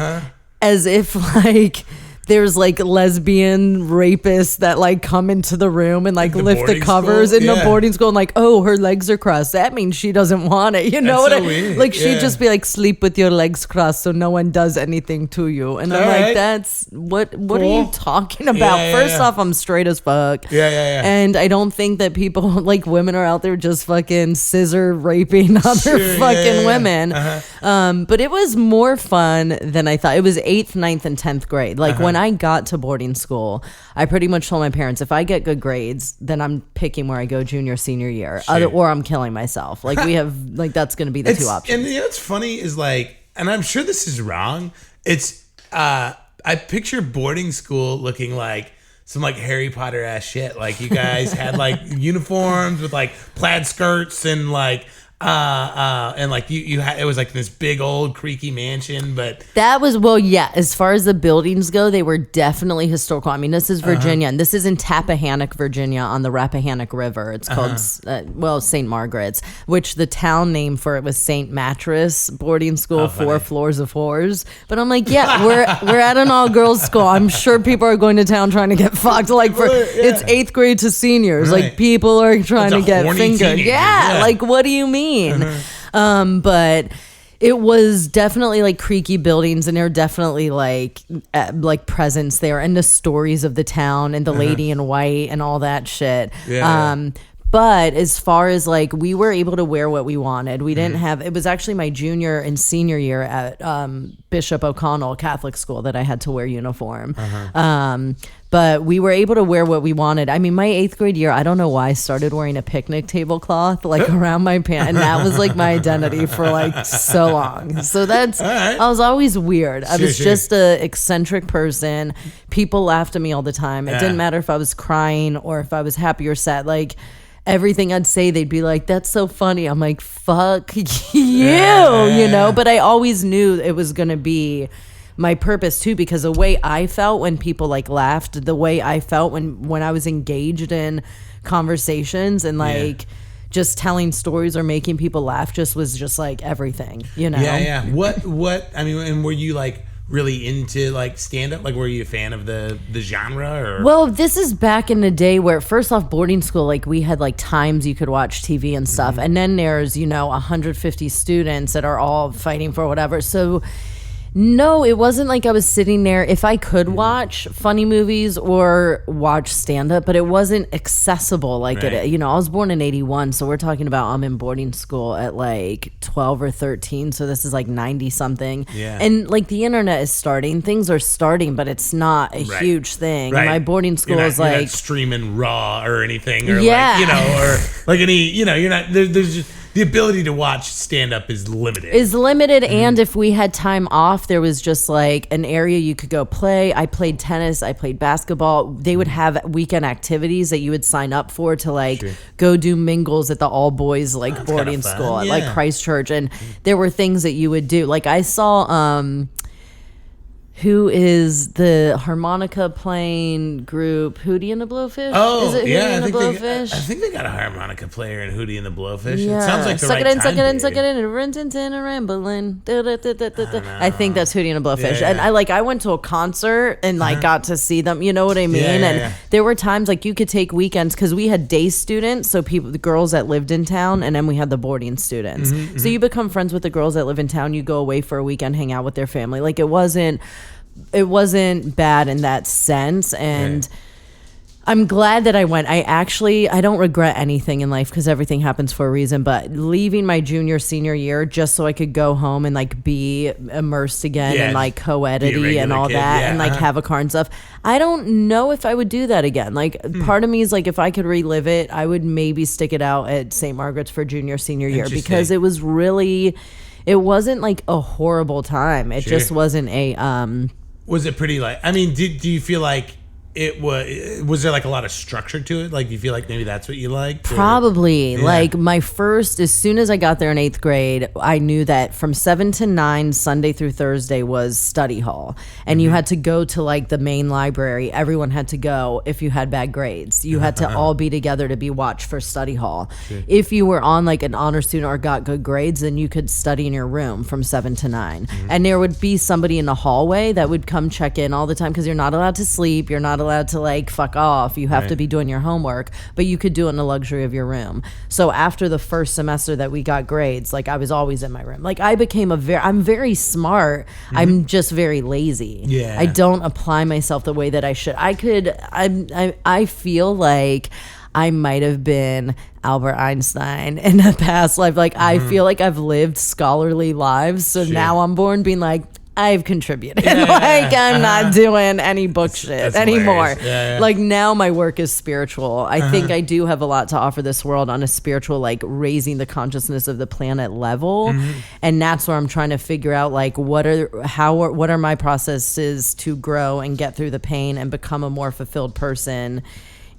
as if like there's like lesbian rapists that like come into the room and like lift the covers in the boarding school and like, oh, her legs are crossed. That means she doesn't want it. You know what I mean? Like, she'd just be like, sleep with your legs crossed so no one does anything to you. And I'm like, that's what are you talking about? First off, I'm straight as fuck. And I don't think that people, like, women are out there just fucking scissor raping other fucking women. But it was more fun than I thought. It was 8th, 9th, and 10th grade. Like, when I got to boarding school, I pretty much told my parents, if I get good grades, then I'm picking where I go junior, senior year, or I'm killing myself. Like, we have, like, that's going to be the 2 options. And you know what's funny is, like, and I'm sure this is wrong, it's, I picture boarding school looking like some, like, Harry Potter ass shit. Like, you guys had, like, uniforms with, like, plaid skirts and, like, And like you had, it was like this big old creaky mansion, but that was, well, yeah, as far as the buildings go, they were definitely historical. I mean, this is Virginia, and this is in Tappahannock, Virginia, on the Rappahannock River. It's called St. Margaret's, which the town name for it was St. Mattress Boarding School, 4 floors of whores. But I'm like, yeah, we're at an all girls school. I'm sure people are going to town trying to get fucked. Like it's 8th grade to seniors. Right. Like people are trying to get fingered. Teenager. Yeah, like what do you mean? But it was definitely like creaky buildings, and there were definitely like presence there, and the stories of the town and the lady in white and all that shit. But as far as like, we were able to wear what we wanted. We didn't have, it was actually my junior and senior year at Bishop O'Connell Catholic School that I had to wear uniform. But we were able to wear what we wanted. I mean, my 8th grade year, I don't know why I started wearing a picnic tablecloth like around my pants. And that was like my identity for like so long. So that's, I was always weird. I was just a eccentric person. People laughed at me all the time. It didn't matter if I was crying or if I was happy or sad. Like, everything I'd say, they'd be like, that's so funny. I'm like, fuck you, you know? But I always knew it was going to be my purpose too, because the way I felt when people like laughed, the way I felt when I was engaged in conversations and like just telling stories or making people laugh just was just like everything, you know? Yeah. What, I mean, and were you like really into like stand-up? Like, were you a fan of the genre? Or? Well, this is back in the day where, first off, boarding school, like we had like times you could watch TV and stuff, and then there's 150 students that are all fighting for whatever. So no, it wasn't like I was sitting there. If I could watch funny movies or watch stand-up, but it wasn't accessible like it. I was born in 81, so we're talking about I'm in boarding school at like 12 or 13, so this is like 90 something. And like the internet is starting, things are starting, but it's not a huge thing. My boarding school is like, you're not streaming Raw or anything, or like, or like any, you're not, there's just, the ability to watch stand-up is limited. And if we had time off, there was just like an area you could go play. I played tennis, I played basketball. They would have weekend activities that you would sign up for to like go do mingles at the all-boys like boarding school at like Christchurch. And there were things that you would do. Like I saw who is the harmonica playing group, Hootie and the Blowfish? Oh, is it Hootie and the Blowfish? I think they got a harmonica player in Hootie and the Blowfish. Yeah. It sounds like the suck right it in, time suck it in, and rambling. I think that's Hootie and the Blowfish. And I went to a concert and like got to see them. You know what I mean? And there were times like you could take weekends because we had day students, so the girls that lived in town, and then we had the boarding students. So you become friends with the girls that live in town. You go away for a weekend, hang out with their family. Like it wasn't bad in that sense, and I'm glad that I went. I don't regret anything in life because everything happens for a reason, but leaving my junior, senior year just so I could go home and like be immersed again in like co-edity and all that and like have a car and stuff. I don't know if I would do that again. Like part of me is like, if I could relive it, I would maybe stick it out at St. Margaret's for junior, senior year, because it was really, it wasn't like a horrible time. It just wasn't a, was it pretty like, I mean, do you feel like it was there like a lot of structure to it? Like, do you feel like maybe that's what you liked? Probably. Like my first, as soon as I got there in 8th grade, I knew that from 7 to 9, Sunday through Thursday was study hall. And you had to go to like the main library. Everyone had to go if you had bad grades. You had to all be together to be watched for study hall. If you were on like an honor student or got good grades, then you could study in your room from 7 to 9. And there would be somebody in the hallway that would come check in all the time because you're not allowed to sleep. You're not allowed to like fuck off. You have to be doing your homework, but you could do it in the luxury of your room. So after the first semester that we got grades, like I was always in my room. Like I became I'm very smart. I'm just very lazy. I don't apply myself the way that I should. I feel like I might have been Albert Einstein in a past life. Like I feel like I've lived scholarly lives. So now I'm born being like, I've contributed. I'm not doing any book shit anymore. Like now my work is spiritual. I think I do have a lot to offer this world on a spiritual, like raising the consciousness of the planet level. And that's where I'm trying to figure out like what are my processes to grow and get through the pain and become a more fulfilled person,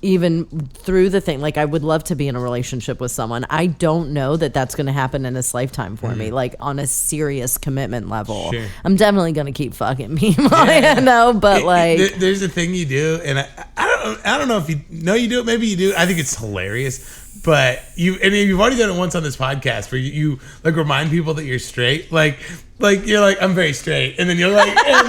even through the thing, like I would love to be in a relationship with someone. I don't know that that's going to happen in this lifetime for me, like on a serious commitment level. Sure. I'm definitely going to keep fucking people, you know, but like there's a thing you do, and I don't know if you know you do it, maybe you do. I think it's hilarious. But you've already done it once on this podcast where you like remind people that you're straight, like you're like, I'm very straight, and then you're like, and,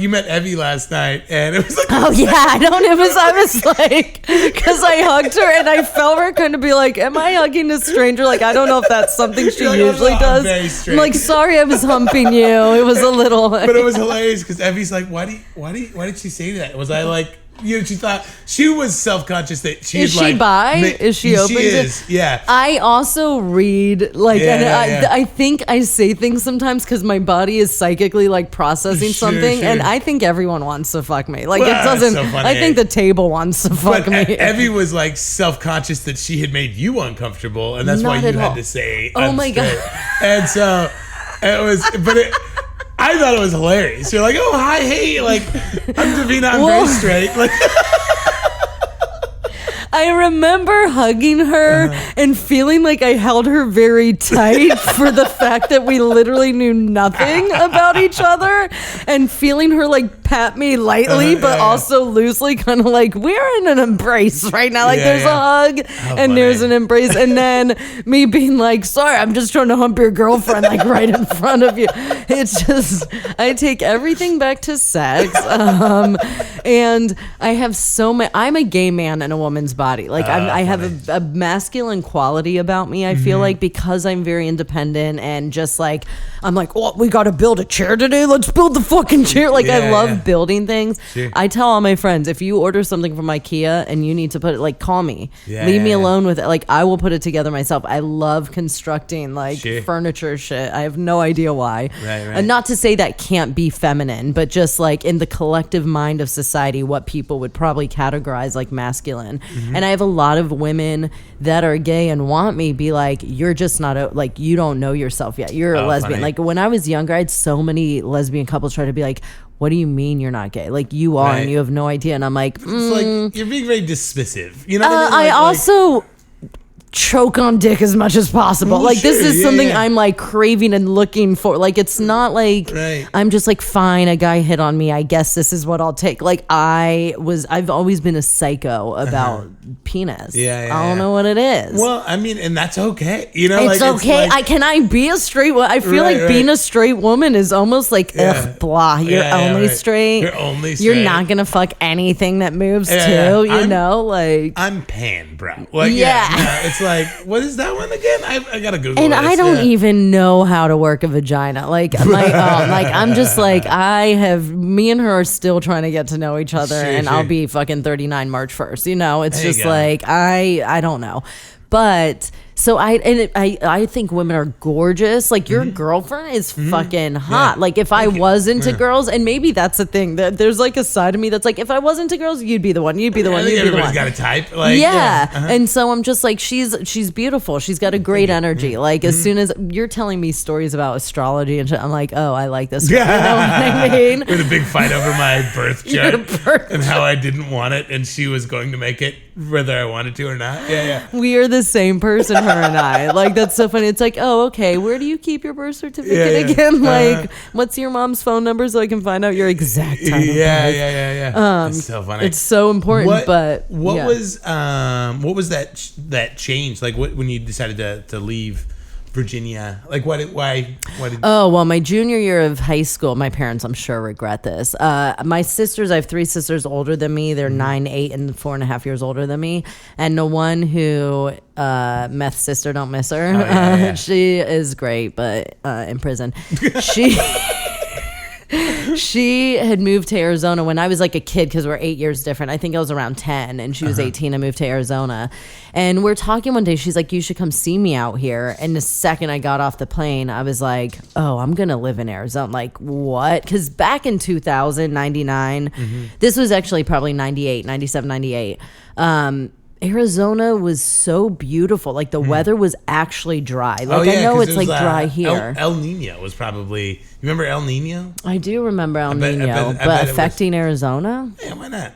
you met Evie last night, and it was like, oh yeah, I was like, because I hugged her and I felt her kind of be like, am I hugging a stranger? Like I don't know if that's something she like, usually does. Very straight. I'm like, sorry, I was humping you. It was a little, but it was hilarious because Evie's like, why did she say that? Was I like? You know, she thought she was self-conscious that she is she bi? Is she open? She is, yeah. I also read I think I say things sometimes because my body is psychically like processing something, and I think everyone wants to fuck me. Like it doesn't. So funny, I think the table wants to fuck me. Evie was like self-conscious that she had made you uncomfortable, and that's why you had to say, "Oh my god!" And so it was, but it. I thought it was hilarious. You're like, oh, hi, hey, like, I'm Davina, I'm very straight. Like, I remember hugging her and feeling like I held her very tight for the fact that we literally knew nothing about each other, and feeling her like pat me lightly but also loosely, kind of like we're in an embrace right now. Like there's a hug and there's an embrace, and then me being like, sorry, I'm just trying to hump your girlfriend like right in front of you. It's just, I take everything back to sex, and I have I'm a gay man in a woman's body. Like I have a masculine quality about me, I feel like, because I'm very independent and just like, I'm like, oh, we got to build a chair today. Let's build the fucking chair. Like I love building things. Sure. I tell all my friends, if you order something from IKEA and you need to put it, like, call me. Leave me alone with it. Like I will put it together myself. I love constructing like furniture shit. I have no idea why. Right. And not to say that can't be feminine, but just like in the collective mind of society, what people would probably categorize like masculine. And I have a lot of women that are gay and want me be like, you're just not like, you don't know yourself yet. You're a lesbian. Funny. Like when I was younger, I had so many lesbian couples try to be like, what do you mean you're not gay? Like you are, and you have no idea. And I'm like, it's like you're being very dismissive. You know what I mean? I also choke on dick as much as possible. Like this is something I'm like craving and looking for. Like it's not like I'm just like, fine, a guy hit on me, I guess this is what I'll take. Like I've always been a psycho about penis. I don't know what it is. Well, I mean, and that's okay. You know, it's like, okay. Can I be a straight woman? I feel like being a straight woman is almost like ugh, blah. You're only straight. You're only straight. You're not gonna fuck anything that moves too. You know, like I'm pan, bro. Like, it's like, what is that one again? I gotta Google it. And I don't even know how to work a vagina. Like I'm just like, me and her are still trying to get to know each other, and I'll be fucking 39 March 1st. You know, it's just like, I don't know. But so I think women are gorgeous. Like your girlfriend is fucking hot. Like if I was into girls, and maybe that's the thing, that there's like a side of me that's like, if I was into girls, you'd be the one. You'd be the one. You'd be the one. Everybody's got a type. Like, and so I'm just like, she's beautiful. She's got a great energy. Like as soon as you're telling me stories about astrology and shit, I'm like, oh, I like this. You know what I mean? We had a big fight over my birth chart and how I didn't want it, and she was going to make it whether I wanted to or not. We are the same person, her and I. Like that's so funny. It's like, oh, okay, where do you keep your birth certificate again? Like what's your mom's phone number so I can find out your exact time of birth? It's so funny. It's so important. What was that change? Like when you decided to leave Virginia? Like why did Oh, well, my junior year of high school, my parents, I'm sure, regret this. My sisters, I have 3 sisters older than me. They're 9, 8, and 4.5 years older than me. And the one who meth sister, don't miss her. She is great, but in prison. She had moved to Arizona when I was like a kid, because we're 8 years different. I think I was around 10 and she was 18 and moved to Arizona. And we're talking one day. She's like, you should come see me out here. And the second I got off the plane, I was like, oh, I'm going to live in Arizona. Like, what? Because back in 2000, 99, this was actually probably 98, 97, 98. Arizona was so beautiful. Like the weather was actually dry. Like I know it's like dry here. El Nino was probably. You remember El Nino? I do remember El Nino, but affecting Arizona? Yeah, why not?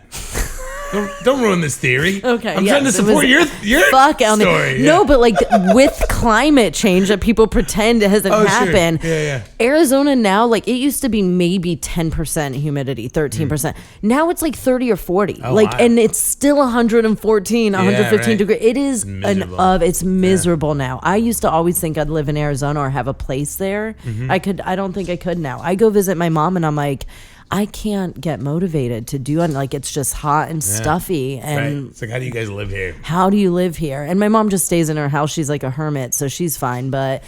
Don't ruin this theory. Okay, I'm trying to support your story. No, but like with climate change that people pretend it hasn't happened. Sure. Yeah. Arizona now, like it used to be maybe 10% humidity, 13%. Now it's like 30 or 40. And it's still 114, 115 degrees. It is it's miserable now. I used to always think I'd live in Arizona or have a place there. I don't think I could now. I go visit my mom and I'm like, I can't get motivated to do it. Like, it's just hot and stuffy. And it's like, how do you guys live here? How do you live here? And my mom just stays in her house. She's like a hermit, so she's fine. But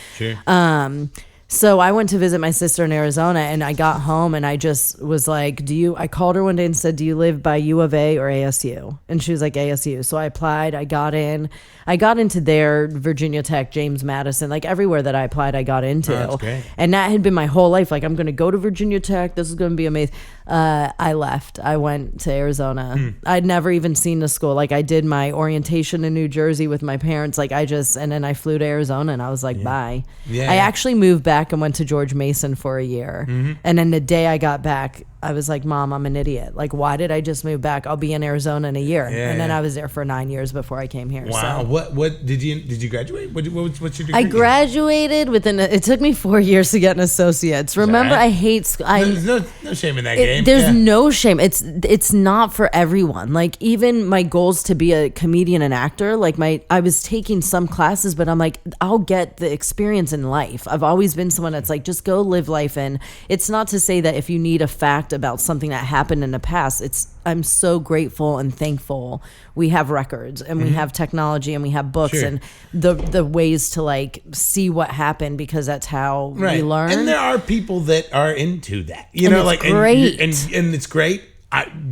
so I went to visit my sister in Arizona, and I got home and I just was like, I called her one day and said, do you live by U of A or ASU? And she was like, ASU. So I applied, I got into their Virginia Tech, James Madison, like everywhere that I applied, I got into. That's great. And that had been my whole life. Like, I'm going to go to Virginia Tech. This is going to be amazing. I left. I went to Arizona. I'd never even seen the school. Like, I did my orientation in New Jersey with my parents. Like, and then I flew to Arizona and I was like, bye. I actually moved back and went to George Mason for a year. And then the day I got back, I was like, Mom, I'm an idiot. Like, why did I just move back? I'll be in Arizona in a year. And then I was there for 9 years before I came here. Wow. So. What did you graduate? What's your degree? I graduated it took me 4 years to get an associate's. Remember, I hate school. There's no shame in that game. There's no shame. It's not for everyone. Like, even my goals to be a comedian and actor, like I was taking some classes, but I'm like, I'll get the experience in life. I've always been someone that's like, just go live life. And it's not to say that if you need a fact about something that happened in the past, I'm so grateful and thankful we have records and we have technology and we have books and the ways to like see what happened, because that's how we learn. And there are people that are into that, great. And it's great.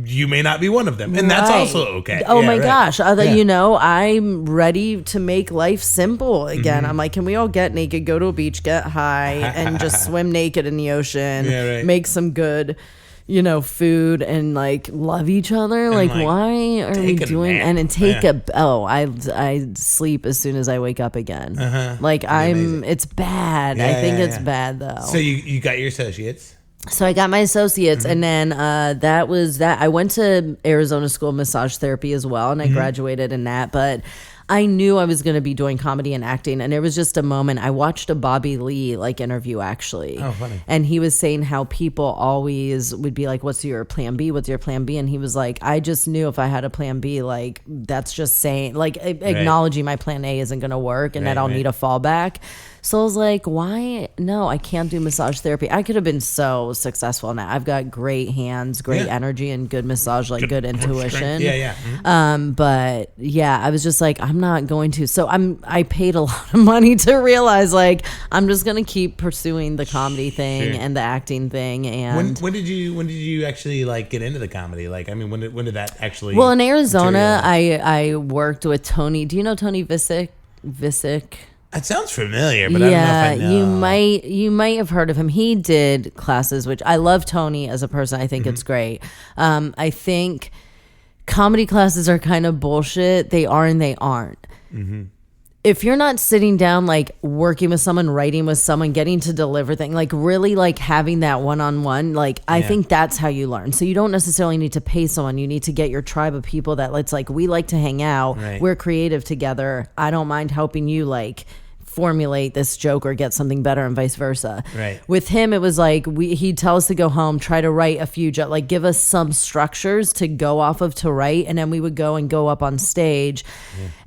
You may not be one of them, and that's also okay. Oh my gosh. I'm ready to make life simple again. I'm like, can we all get naked, go to a beach, get high, and just swim naked in the ocean, make some good food, and like love each other. And like why are we doing and take I sleep as soon as I wake up again. Like it's bad. I think it's bad though. So you got your associates. So I got my associates, and then that was that. I went to Arizona School of Massage Therapy as well, and I graduated in that. But I knew I was going to be doing comedy and acting, and it was just a moment. I watched a Bobby Lee interview actually. Oh, funny. And he was saying how people always would be like, "What's your plan B? What's your plan B?" And he was like, "I just knew if I had a plan B, like that's just saying like acknowledging my plan A isn't going to work, and that I'll need a fallback." So I was like, why? No, I can't do massage therapy. I could have been so successful now. I've got great hands, great energy, and good massage, like good intuition. But I was just like, I'm not going to. So I paid a lot of money to realize like I'm just gonna keep pursuing the comedy thing and the acting thing. And when did you actually like get into the comedy? Like, I mean, when did that actually? Well, in Arizona, I worked with Tony. Do you know Tony Visick? It sounds familiar, but I don't know if I know. You might have heard of him. He did classes, which I love Tony as a person. I think it's great. I think comedy classes are kind of bullshit. They are and they aren't. If you're not sitting down, like working with someone, writing with someone, getting to deliver things, like really like having that one-on-one, like I think that's how you learn. So you don't necessarily need to pay someone. You need to get your tribe of people that it's like, we like to hang out. We're creative together. I don't mind helping you like formulate this joke or get something better, and vice versa. With him, it was like he'd tell us to go home, try to write a few jokes, like give us some structures to go off of to write, and then we would go up on stage,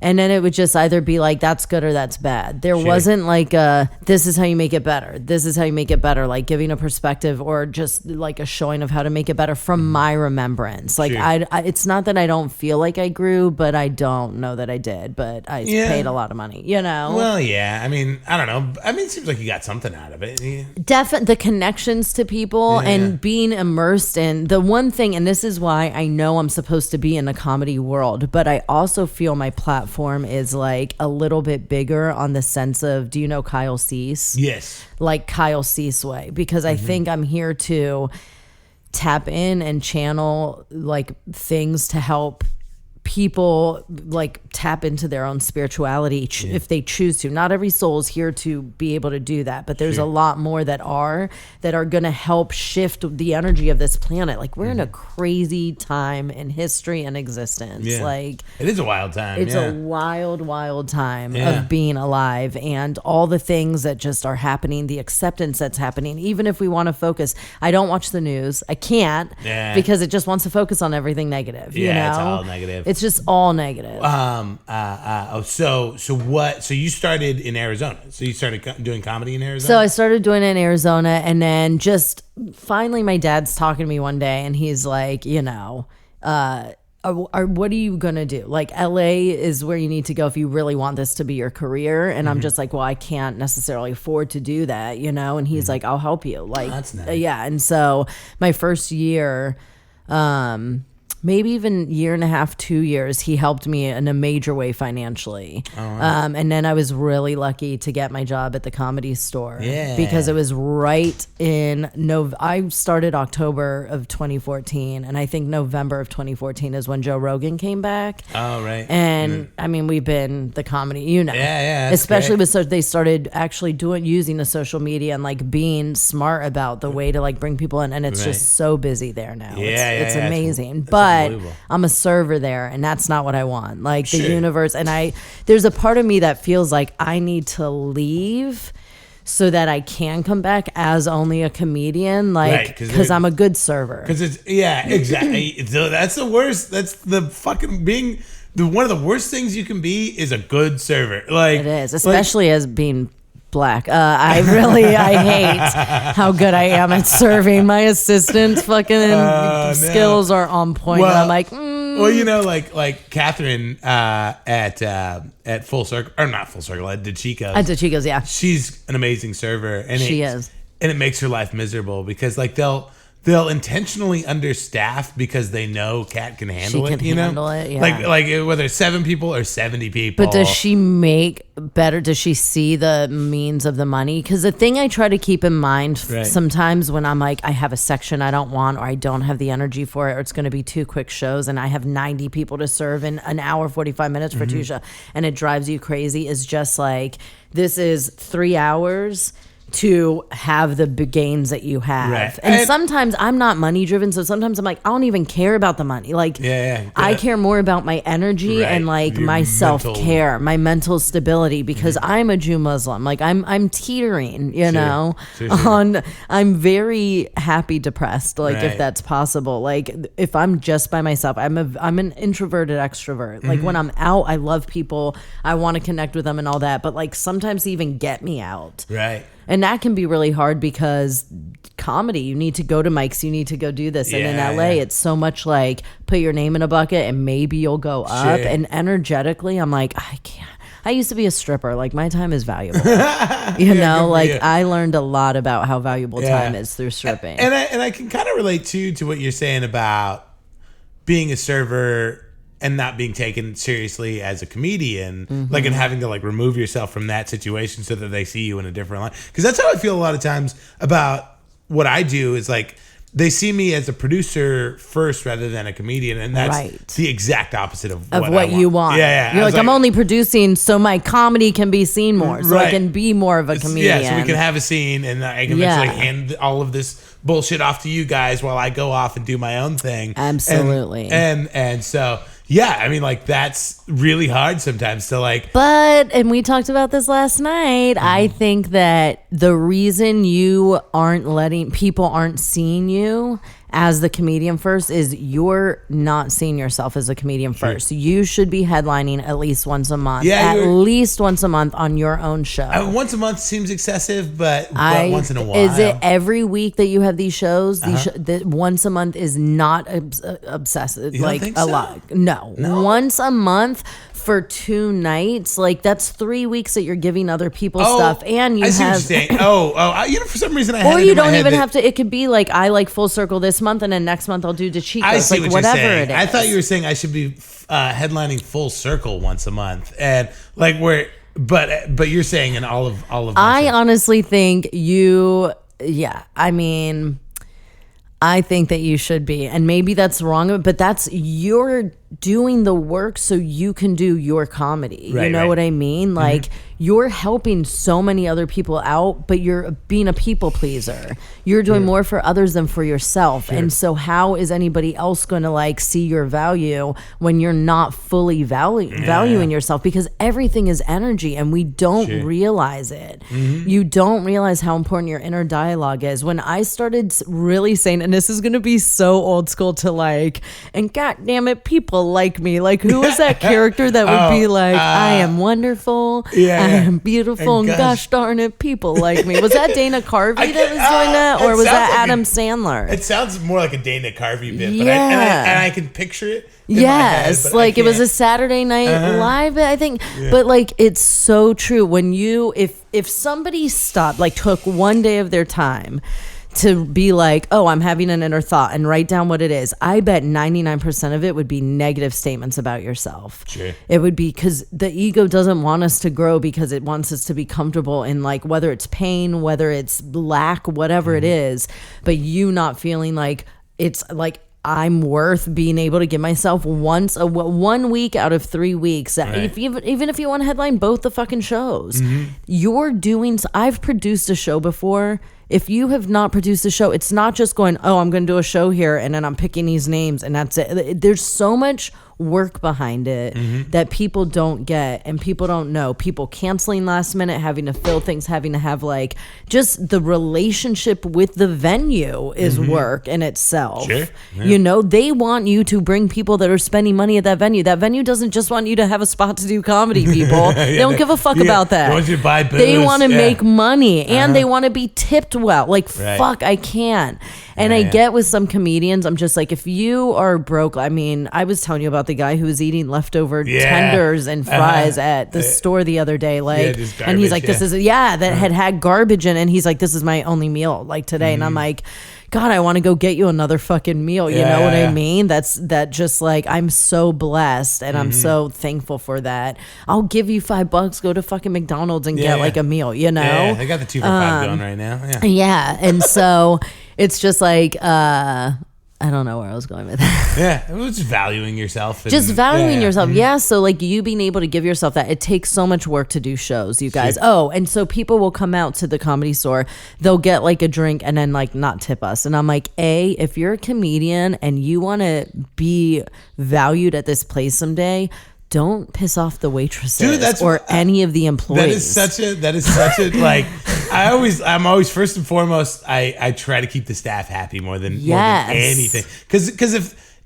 and then it would just either be like that's good or that's bad. There wasn't like this is how you make it better. This is how you make it better, like giving a perspective or just like a showing of how to make it better from my remembrance. Like I it's not that I don't feel like I grew, but I don't know that I did. But I paid a lot of money, Well, I mean, I don't know. I mean, it seems like you got something out of it. Definitely the connections to people and being immersed in the one thing, and this is why I know I'm supposed to be in the comedy world, but I also feel my platform is like a little bit bigger on the sense of, do you know Kyle Cease? Yes. Like Kyle Cease way, because I think I'm here to tap in and channel like things to help people like tap into their own spirituality if they choose to. Not every soul is here to be able to do that, but there's a lot more that are going to help shift the energy of this planet. Like we're in a crazy time in history and existence. Like it is a wild time. It's a wild time of being alive, and all the things that just are happening, the acceptance that's happening. Even if we want to focus, I don't watch the news. I can't because it just wants to focus on everything negative. You know? It's all negative. It's just all negative. So you started in Arizona. So you started doing comedy in Arizona? So I started doing it in Arizona, and then just finally my dad's talking to me one day, and he's like, you know, what are you going to do? Like LA is where you need to go if you really want this to be your career. And I'm just like, well, I can't necessarily afford to do that, you know? And he's like, I'll help you. Like, that's nice. Yeah. And so my first year, maybe even year and a half, 2 years, he helped me in a major way financially. And then I was really lucky to get my job at the Comedy Store because it was right in I started October of 2014, and I think November of 2014 is when Joe Rogan came back. Oh, right. And I mean, we've been the comedy, you know, especially with they started actually using the social media and like being smart about the way to like bring people in, and it's just so busy there now. It's amazing. But I'm a server there, and that's not what I want. Like the universe, and there's a part of me that feels like I need to leave so that I can come back as only a comedian, like because I'm a good server. Because it's exactly. So that's the worst. That's the fucking being. One of the worst things you can be is a good server. Like it is, especially as being Black. I hate how good I am at serving. My assistant's fucking skills are on point. Well, and I'm like, well, you know, like Catherine at Full Circle, or not Full Circle, at DeChico's. At DeChico's, yeah. She's an amazing server. And she is. And it makes her life miserable because like they'll intentionally understaff because they know Kat can handle it. You know, like whether it's 7 people or 70 people. But does she make better? Does she see the means of the money? Because the thing I try to keep in mind sometimes when I'm like, I have a section I don't want, or I don't have the energy for it, or it's going to be 2 quick shows, and I have 90 people to serve in an hour 45 minutes for 2 shows, and it drives you crazy. Is just like, this is 3 hours to have the big gains that you have. And sometimes I'm not money driven, so sometimes I'm like, I don't even care about the money. Like I care more about my energy and like my self-care, my mental stability, because I'm a Jew Muslim. Like I'm teetering, you know, on I'm very happy depressed, like if that's possible. Like if I'm just by myself, I'm an introverted extrovert. Like when I'm out, I love people, I want to connect with them and all that, but like sometimes they even get me out. And that can be really hard because comedy, you need to go to mics, you need to go do this. And in LA, it's so much like put your name in a bucket and maybe you'll go up. And energetically, I'm like, I can't. I used to be a stripper. Like my time is valuable. You know, like I learned a lot about how valuable time is through stripping. And I can kind of relate to what you're saying about being a server and not being taken seriously as a comedian, like, and having to like remove yourself from that situation so that they see you in a different light. Because that's how I feel a lot of times about what I do. Is like they see me as a producer first rather than a comedian, and that's the exact opposite of what you want. You're like, I'm only producing so my comedy can be seen more, so I can be more of a comedian. Yeah, so we can have a scene, and I can eventually hand all of this bullshit off to you guys while I go off and do my own thing. Absolutely. And so. Yeah, I mean, like, that's really hard sometimes to, like... But, and we talked about this last night, I think that the reason you people aren't seeing you as the comedian first is you're not seeing yourself as a comedian first. You should be headlining at least once a month. At least once a month on your own show. Once a month seems excessive, but once in a while. Is it every week that you have these shows? Once a month is not obsessive. You like don't think a so? lot. No. Once a month for 2 nights, like that's 3 weeks that you're giving other people stuff, and you I see have. What you're saying. You know, for some reason I had. Or it you in my don't head even that, have to. It could be like I like Full Circle this month, and then next month I'll do DeChico's. I see like what whatever you're saying. it is. I thought you were saying I should be headlining Full Circle once a month, and like where. But you're saying in all of. I honestly think you. Yeah, I mean. I think that you should be, and maybe that's wrong, but that's your doing the work so you can do your comedy. Right, you know right. what I mean? Like, you're helping so many other people out, but you're being a people pleaser. You're doing more for others than for yourself. And so how is anybody else going to like see your value when you're not fully valuing yourself? Because everything is energy and we don't realize it. You don't realize how important your inner dialogue is. When I started really saying, and this is going to be so old school to like, and God damn it, people like me. Like, who was that character that would be like, I am wonderful. I am beautiful, and gosh darn it, people like me. Was that Dana Carvey that was doing that, or was that Adam Sandler? It sounds more like a Dana Carvey bit, but I can picture it. Yes, like it was a Saturday Night Live, I think. But like, it's so true. When you, if somebody stopped, like took one day of their time to be like, oh, I'm having an inner thought and write down what it is, I bet 99% of it would be negative statements about yourself. Sure. It would be because the ego doesn't want us to grow, because it wants us to be comfortable in like, whether it's pain, whether it's lack, whatever it is, but you not feeling like it's like, I'm worth being able to give myself 1 week out of 3 weeks. Right. Even if you want to headline both the fucking shows, you're doing. I've produced a show before. If you have not produced a show, it's not just going, oh, I'm going to do a show here and then I'm picking these names and that's it. There's so much work behind it that people don't get and people don't know. People canceling last minute, having to fill things, having to have like, just the relationship with the venue is work in itself. Sure. Yeah. You know, they want you to bring people that are spending money at that venue. That venue doesn't just want you to have a spot to do comedy, people. They don't give a fuck about that. They want you to buy booze. They want to make money and they want to be tipped well. Like, fuck, I can't. And I get with some comedians, I'm just like, if you are broke, I mean, I was telling you about the guy who was eating leftover tenders and fries at the store the other day, like, garbage, and he's like, this is, that had garbage in it, and he's like, this is my only meal, like, today, and I'm like, God, I want to go get you another fucking meal. You know what I mean? That just like, I'm so blessed and I'm so thankful for that. I'll give you $5, go to fucking McDonald's and get like a meal, you know? Yeah, they got the 2 for $5 going right now. Yeah. And so it's just like, I don't know where I was going with that. Yeah, it was just valuing yourself. Just valuing yourself. Yeah, so like you being able to give yourself that. It takes so much work to do shows, you guys. Oh, and so people will come out to the Comedy Store. They'll get like a drink and then like not tip us. And I'm like, if you're a comedian and you want to be valued at this place someday, don't piss off the waitresses or any of the employees. That is such a like. I'm always first and foremost. I try to keep the staff happy more than anything. Because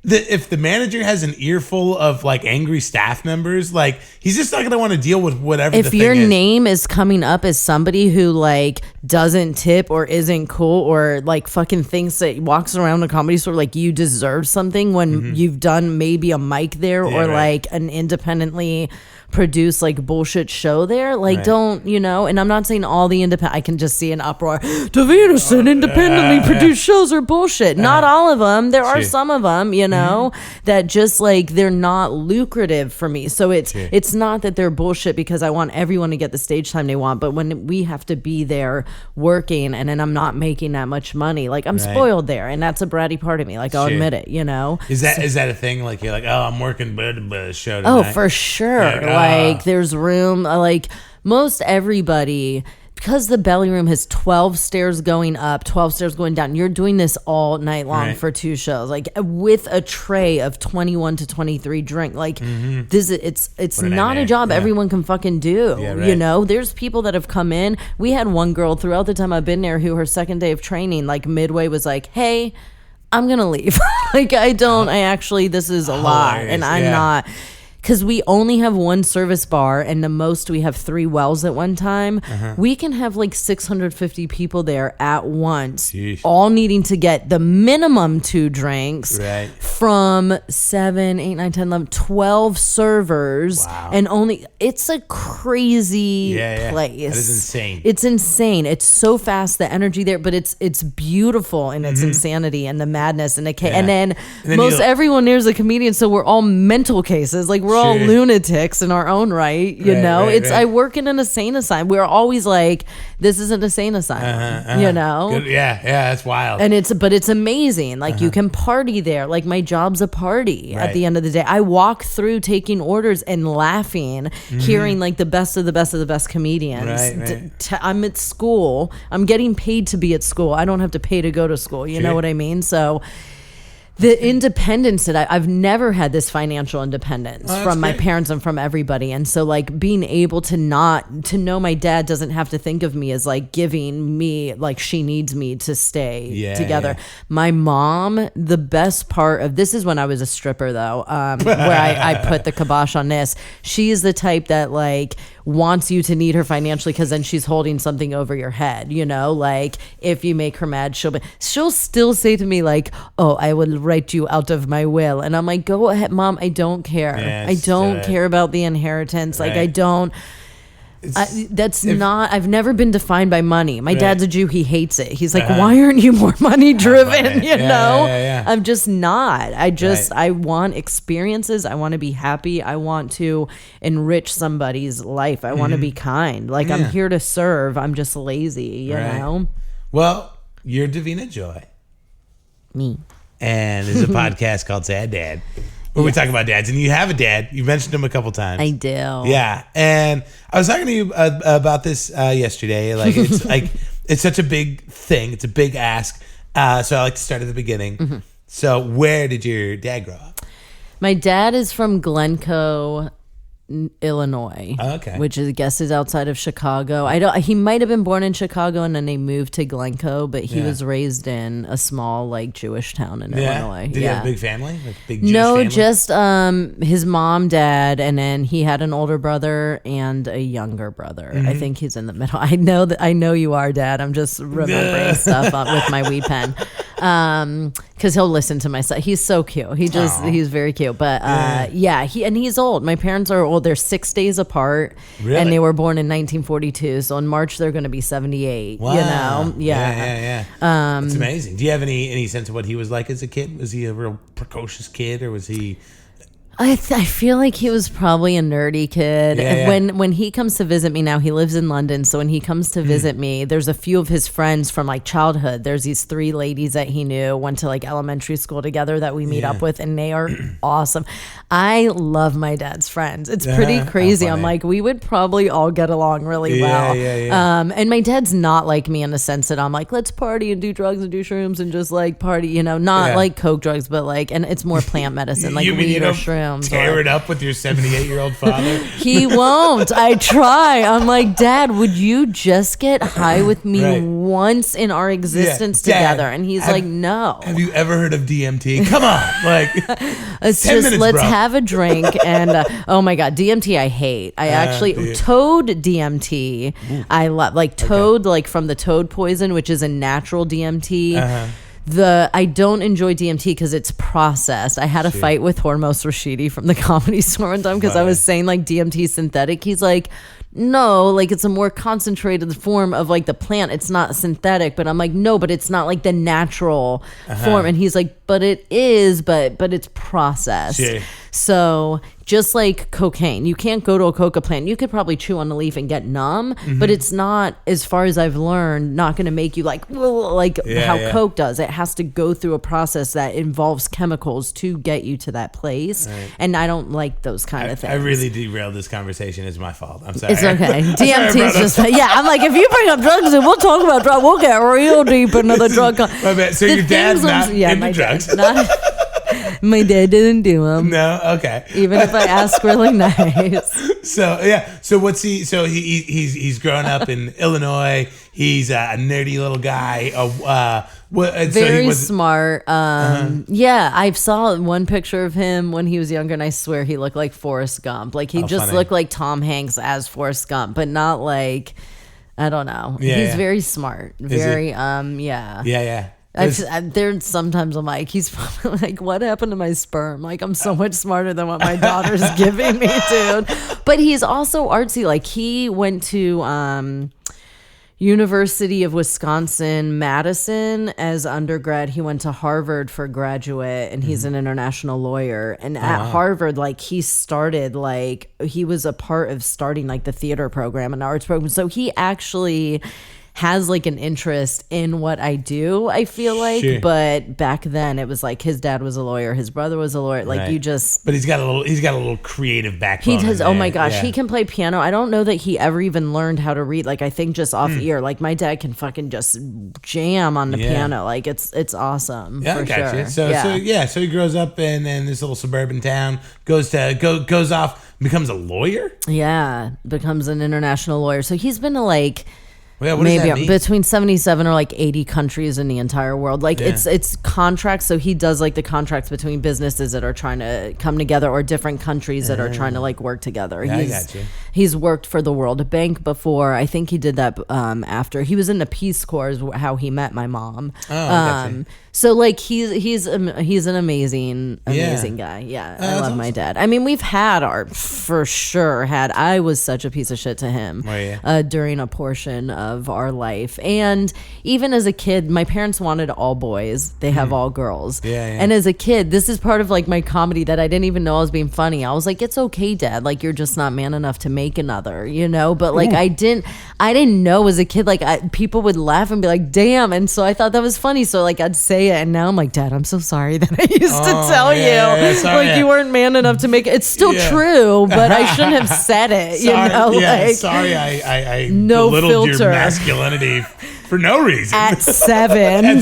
if the manager has an earful of like angry staff members, like he's just not gonna want to deal with whatever. If your name is coming up as somebody who like doesn't tip or isn't cool or like fucking thinks that walks around a comedy store like you deserve something when you've done maybe a mic there or like an independently produce like bullshit show there, like don't, you know, and I'm not saying all the independent, I can just see an uproar, Davina said independently produced shows are bullshit. Not all of them, there are some of them, you know, that just like they're not lucrative for me. So it's not that they're bullshit because I want everyone to get the stage time they want, but when we have to be there working and then I'm not making that much money, like I'm spoiled there, and that's a bratty part of me, like I'll admit it, you know. Is that a thing, like you're like, oh, I'm working the show tonight? Oh, for sure. Like there's room, like most everybody, because the belly room has 12 stairs going up, 12 stairs going down. You're doing this all night long for 2 shows, like with a tray of 21 to 23 drink. Like this, it's not a job everyone can fucking do. You know, there's people that have come in. We had one girl throughout the time I've been there who her second day of training, like midway was like, hey, I'm gonna leave. Like this is a lot, and I'm not. Because we only have one service bar and the most we have 3 wells at one time. We can have like 650 people there at once, all needing to get the minimum 2 drinks from 7, 8, 9, 10, 11, 12 servers. And only, it's a crazy place. That is insane. It's insane. It's so fast, the energy there, but it's beautiful in its insanity and the madness and the and then most everyone there's a comedian, so we're all mental cases. Like we're all lunatics in our own right, you know. I work in an insane asylum. We're always like, this is an insane asylum, you know. Good. Yeah, that's wild. And it's amazing. Like you can party there. Like my job's a party at the end of the day. I walk through taking orders and laughing, hearing like the best of the best of the best comedians. I'm at school. I'm getting paid to be at school. I don't have to pay to go to school. You know what I mean? So the independence that I've never had this financial independence from my parents and from everybody. And so like being able to know my dad doesn't have to think of me as like giving me, like she needs me to stay together. Yeah. My mom, the best part of this is when I was a stripper though, where I put the kibosh on this. She is the type that like wants you to need her financially because then she's holding something over your head, you know, like if you make her mad, she'll still say to me like, oh, I will write you out of my will. And I'm like, go ahead, Mom, I don't care. I don't care about the inheritance. Like I don't. I've never been defined by money. My dad's a Jew. He hates it. He's like, why aren't you more money driven? You know, I'm just not. I want experiences. I want to be happy. I want to enrich somebody's life. I want to be kind. Like I'm here to serve. I'm just lazy, you know? Well, you're Davina Joy. Me. And there's a podcast called SAD Dad. Where we talk about dads, and you have a dad. You mentioned him a couple times. I do. Yeah, and I was talking to you about this yesterday. Like it's such a big thing. It's a big ask. So I like to start at the beginning. So where did your dad grow up? My dad is from Glencoe, Illinois, which I guess is outside of Chicago. He might have been born in Chicago and then they moved to Glencoe, but he was raised in a small like Jewish town in Illinois. Did he have a big family? Like big Jewish family? Just his mom, dad, and then he had an older brother and a younger brother. I think he's in the middle. I know you are, Dad. I'm just remembering stuff with my weed pen. Because he'll listen to my stuff. He's so cute. He's very cute. But he's old. My parents are old. They're 6 days apart. Really? And they were born in 1942. So in March they're going to be 78. Wow. You know? Yeah. That's amazing. Do you have any sense of what he was like as a kid? Was he a real precocious kid, or was he? I feel like he was probably a nerdy kid. When he comes to visit me now, he lives in London. So when he comes to visit me, there's a few of his friends from like childhood. There's these 3 ladies that he knew, went to like elementary school together that we meet up with, and they are awesome. I love my dad's friends. It's pretty crazy. I'm like, we would probably all get along really well. And my dad's not like me in the sense that I'm like, let's party and do drugs and do shrooms and just like party, you know, not like coke drugs, but like, and it's more plant medicine, like weed or shrooms. Tear it up with your 78-year-old father? He won't. I try. I'm like, Dad, would you just get high with me once in our existence together? And he's like, no. Have you ever heard of DMT? Come on. Like, it's just, let's have a drink. And oh my God, DMT I hate. I actually, toad DMT, I love. Like toad, like from the toad poison, which is a natural DMT. I don't enjoy DMT because it's processed. I had a fight with Hormos Rashidi from the Comedy Store one time because I was saying like DMT is synthetic. He's like, no, like it's a more concentrated form of like the plant. It's not synthetic. But I'm like, no, but it's not like the natural form. And he's like, but it is, but it's processed. So just like cocaine, you can't go to a coca plant. You could probably chew on the leaf and get numb, but it's not, as far as I've learned, not going to make you like how coke does. It has to go through a process that involves chemicals to get you to that place. And I don't like those kind of things. I really derailed this conversation. It's my fault. I'm sorry. It's okay. DMT is just, I'm like, if you bring up drugs and we'll talk about drugs, we'll get real deep into the drug. So your dad's not into drugs? My dad didn't do them. No, okay. Even if I ask really nice. So what's he? So he's grown up in Illinois. He's a nerdy little guy. Very smart. I saw one picture of him when he was younger, and I swear he looked like Forrest Gump. Like he looked like Tom Hanks as Forrest Gump, but not like, I don't know. He's very smart. Very There's sometimes I'm like, he's probably like, what happened to my sperm? Like, I'm so much smarter than what my daughter's giving me, dude. But he's also artsy. Like, he went to University of Wisconsin-Madison as undergrad. He went to Harvard for graduate, and he's an international lawyer. And at Harvard, like, he started, like, he was a part of starting, like, the theater program and arts program. So he actually has like an interest in what I do, I feel like. Sure. But back then it was like his dad was a lawyer, his brother was a lawyer. Like, you just... But he's got a little creative backbone. He does. Oh my gosh, he can play piano. I don't know that he ever even learned how to read. Like, I think just off ear. Like, my dad can fucking just jam on the piano. Like, it's awesome. Yeah, for I got sure. you. So he grows up in this little suburban town, goes off, becomes a lawyer. Yeah, becomes an international lawyer. So he's been to like... Yeah, what does that mean? Between 77 or like 80 countries in the entire world. Like, it's contracts. So he does like the contracts between businesses that are trying to come together, or different countries that are trying to like work together. Yeah, I got you. He's worked for the World Bank before. I think he did that after he was in the Peace Corps, is how he met my mom. Gotcha. So like he's an amazing guy. Yeah, I love my dad. I mean, we've had I was such a piece of shit to him during a portion of our life. And even as a kid, my parents wanted all boys. They have all girls. And as a kid, this is part of like my comedy that I didn't even know I was being funny. I was like, it's okay, Dad. Like, you're just not man enough to make another, you know? But like, I didn't know as a kid, like people would laugh and be like, damn. And so I thought that was funny. So like, I'd say it, and now I'm like, Dad, I'm so sorry that I used to tell you you weren't man enough to make it. It's still true, but I shouldn't have said it. You know, sorry, I no belittled filter. your masculinity for no reason. At 7.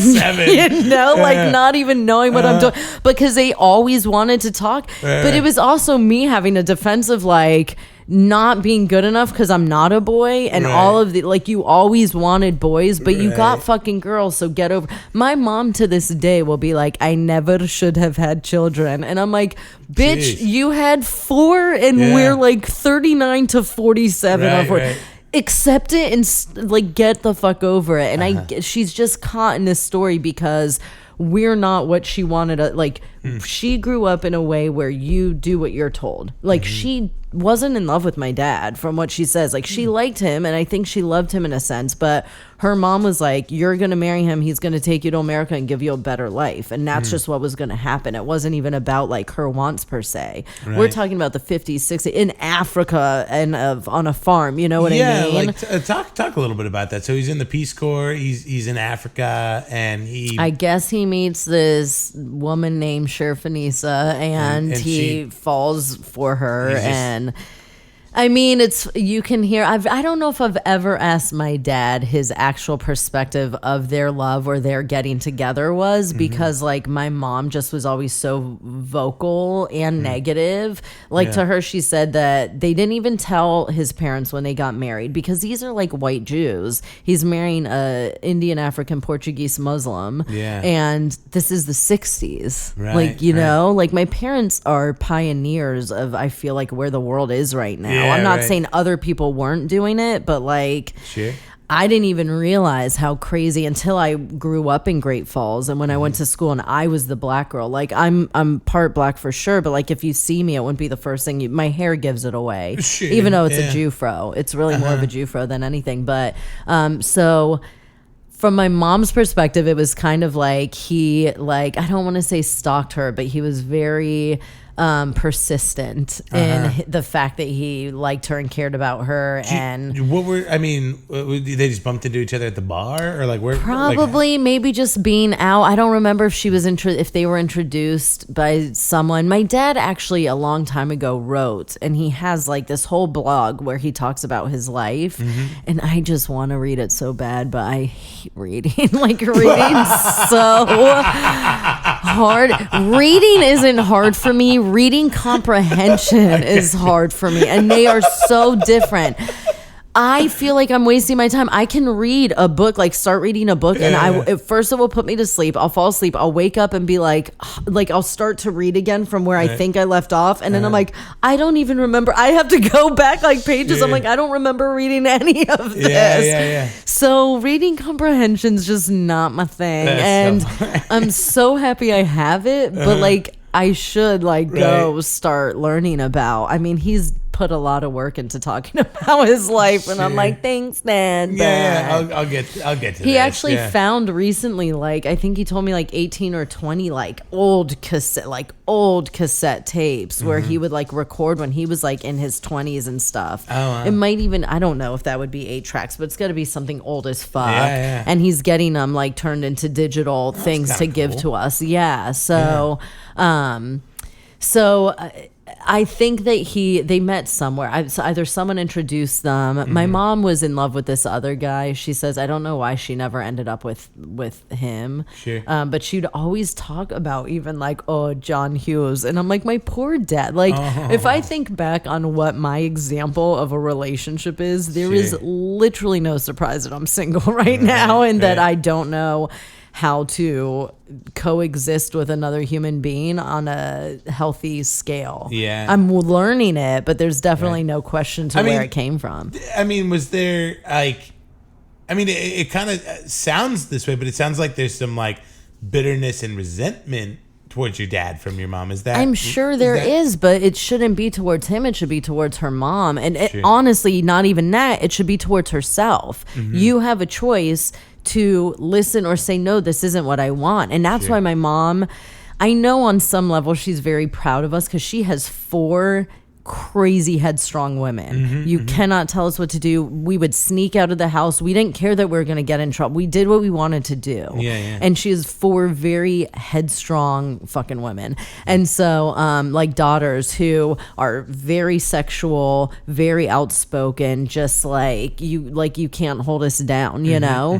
You know, like not even knowing what I'm doing, because they always wanted to talk. But it was also me having a defense of like not being good enough because I'm not a boy, and all of the, like, you always wanted boys, but you got fucking girls, so get over. My mom to this day will be like, I never should have had children. And I'm like, bitch, you had 4 and we're like 39 to 47. Accept it and like get the fuck over it. And she's just caught in this story because we're not what she wanted. Like, she grew up in a way where you do what you're told. Like, she wasn't in love with my dad, from what she says. Like, she liked him, and I think she loved him in a sense, but her mom was like, you're gonna marry him, he's gonna take you to America and give you a better life. And that's just what was gonna happen. It wasn't even about like her wants per se. We're talking about the 50s, 60s in Africa and on a farm, you know what I mean? Like, talk a little bit about that. So he's in the Peace Corps, he's in Africa, and I guess he meets this woman named Sherfanisa, and he falls for her. And I mean, you can hear, I don't know if I've ever asked my dad his actual perspective of their love or their getting together was, because like my mom just was always so vocal and negative. Like to her, she said that they didn't even tell his parents when they got married, because these are like white Jews. He's marrying a Indian, African, Portuguese Muslim. And this is the 60s. Like, you know, like my parents are pioneers of, I feel like, where the world is right now. I'm not saying other people weren't doing it, but like, I didn't even realize how crazy until I grew up in Great Falls, and when I went to school and I was the black girl. Like, I'm part black for sure, but like if you see me, it wouldn't be the first thing. My hair gives it away, even though it's a Jew-fro. It's really more of a Jew-fro than anything. But so from my mom's perspective, it was kind of like he, like, I don't want to say stalked her, but he was very persistent in the fact that he liked her and cared about her. And what were, I mean, they just bumped into each other at the bar, or like where? Probably, maybe just being out. I don't remember if she was if they were introduced by someone. My dad actually a long time ago wrote, and he has like this whole blog where he talks about his life, and I just want to read it so bad, but I hate reading. Like, reading's so hard. Reading isn't hard for me. Reading comprehension is hard for me, and they are so different. I feel like I'm wasting my time. I can read a book, like start reading a book, and at first it will put me to sleep. I'll fall asleep. I'll wake up and be like I'll start to read again from where I think I left off, and then I'm like, I don't even remember. I have to go back like pages. I'm like, I don't remember reading any of this. So reading comprehension's just not my thing, and I'm so happy I have it, but like, I should like go start learning about. I mean, he's put a lot of work into talking about his life, and I'm like, thanks, Dad. Yeah, I'll get to this. He actually found recently, like, I think he told me like 18 or 20 like old cassette tapes where he would like record when he was like in his 20s and stuff. Oh, wow. It might even, I don't know if that would be 8 tracks, but it's got to be something old as fuck. Yeah. And he's getting them like turned into digital things to give to us. Yeah. So, I think that they met somewhere. So either someone introduced them. My mom was in love with this other guy. She says, I don't know why she never ended up with him. Sure. But she'd always talk about even like, oh, John Hughes. And I'm like, my poor dad. Like, if I think back on what my example of a relationship is, there is literally no surprise that I'm single right now and that I don't know how to coexist with another human being on a healthy scale. Yeah. I'm learning it, but there's definitely no question to where it came from. I mean, was there like, I mean, it kind of sounds this way, but it sounds like there's some like bitterness and resentment towards your dad from your mom. Is that? I'm sure there is, but it shouldn't be towards him. It should be towards her mom. And honestly, not even that. It should be towards herself. You have a choice to listen or say, no, this isn't what I want. And that's why my mom, I know on some level she's very proud of us because she has 4 crazy headstrong women. You cannot tell us what to do. We would sneak out of the house. We didn't care that we were going to get in trouble. We did what we wanted to do. And she has 4 very headstrong fucking women. And so like daughters who are very sexual, very outspoken, just like you can't hold us down, you know?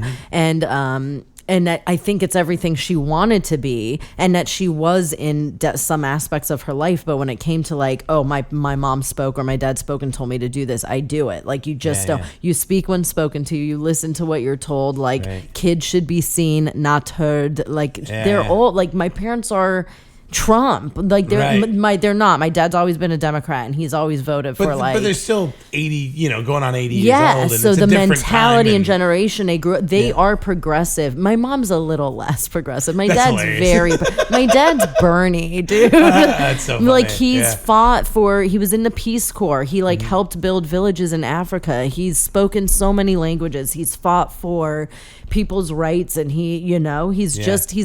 And that I think it's everything she wanted to be, and that she was in some aspects of her life. But when it came to like, oh, my mom spoke or my dad spoke and told me to do this, I do it. Like you just don't. You speak when spoken to. You listen to what you're told. Like kids should be seen, not heard. Like they're all like my parents are Trump. Like they're not. My dad's always been a Democrat and he's always voted for like. But they're still 80, going on 80 years old. Yeah, so it's the a different mentality time and generation they are progressive. My mom's a little less progressive. My dad's my dad's Bernie, dude. That's so funny. Like he's fought for. He was in the Peace Corps. He like helped build villages in Africa. He's spoken so many languages. He's fought for people's rights, and he's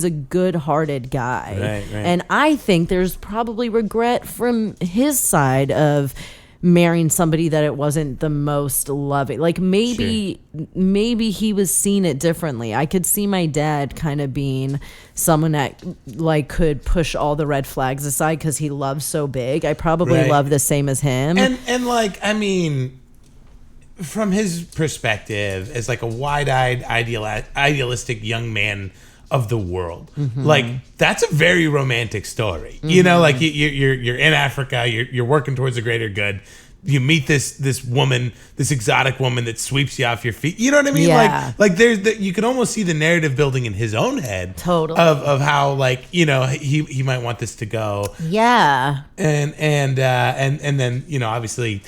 a good-hearted guy. Right. And I think there's probably regret from his side of marrying somebody that it wasn't the most loving. Like maybe he was seeing it differently. I could see my dad kind of being someone that like could push all the red flags aside because he loves so big. I probably love the same as him. And like, I mean, from his perspective as like a wide-eyed idealistic young man of the world, like that's a very romantic story. Like you're in Africa, you're working towards a greater good. You meet this woman, this exotic woman that sweeps you off your feet. You know what I mean? Yeah. Like there's you can almost see the narrative building in his own head. Totally. Of how like he might want this to go. Yeah. And then obviously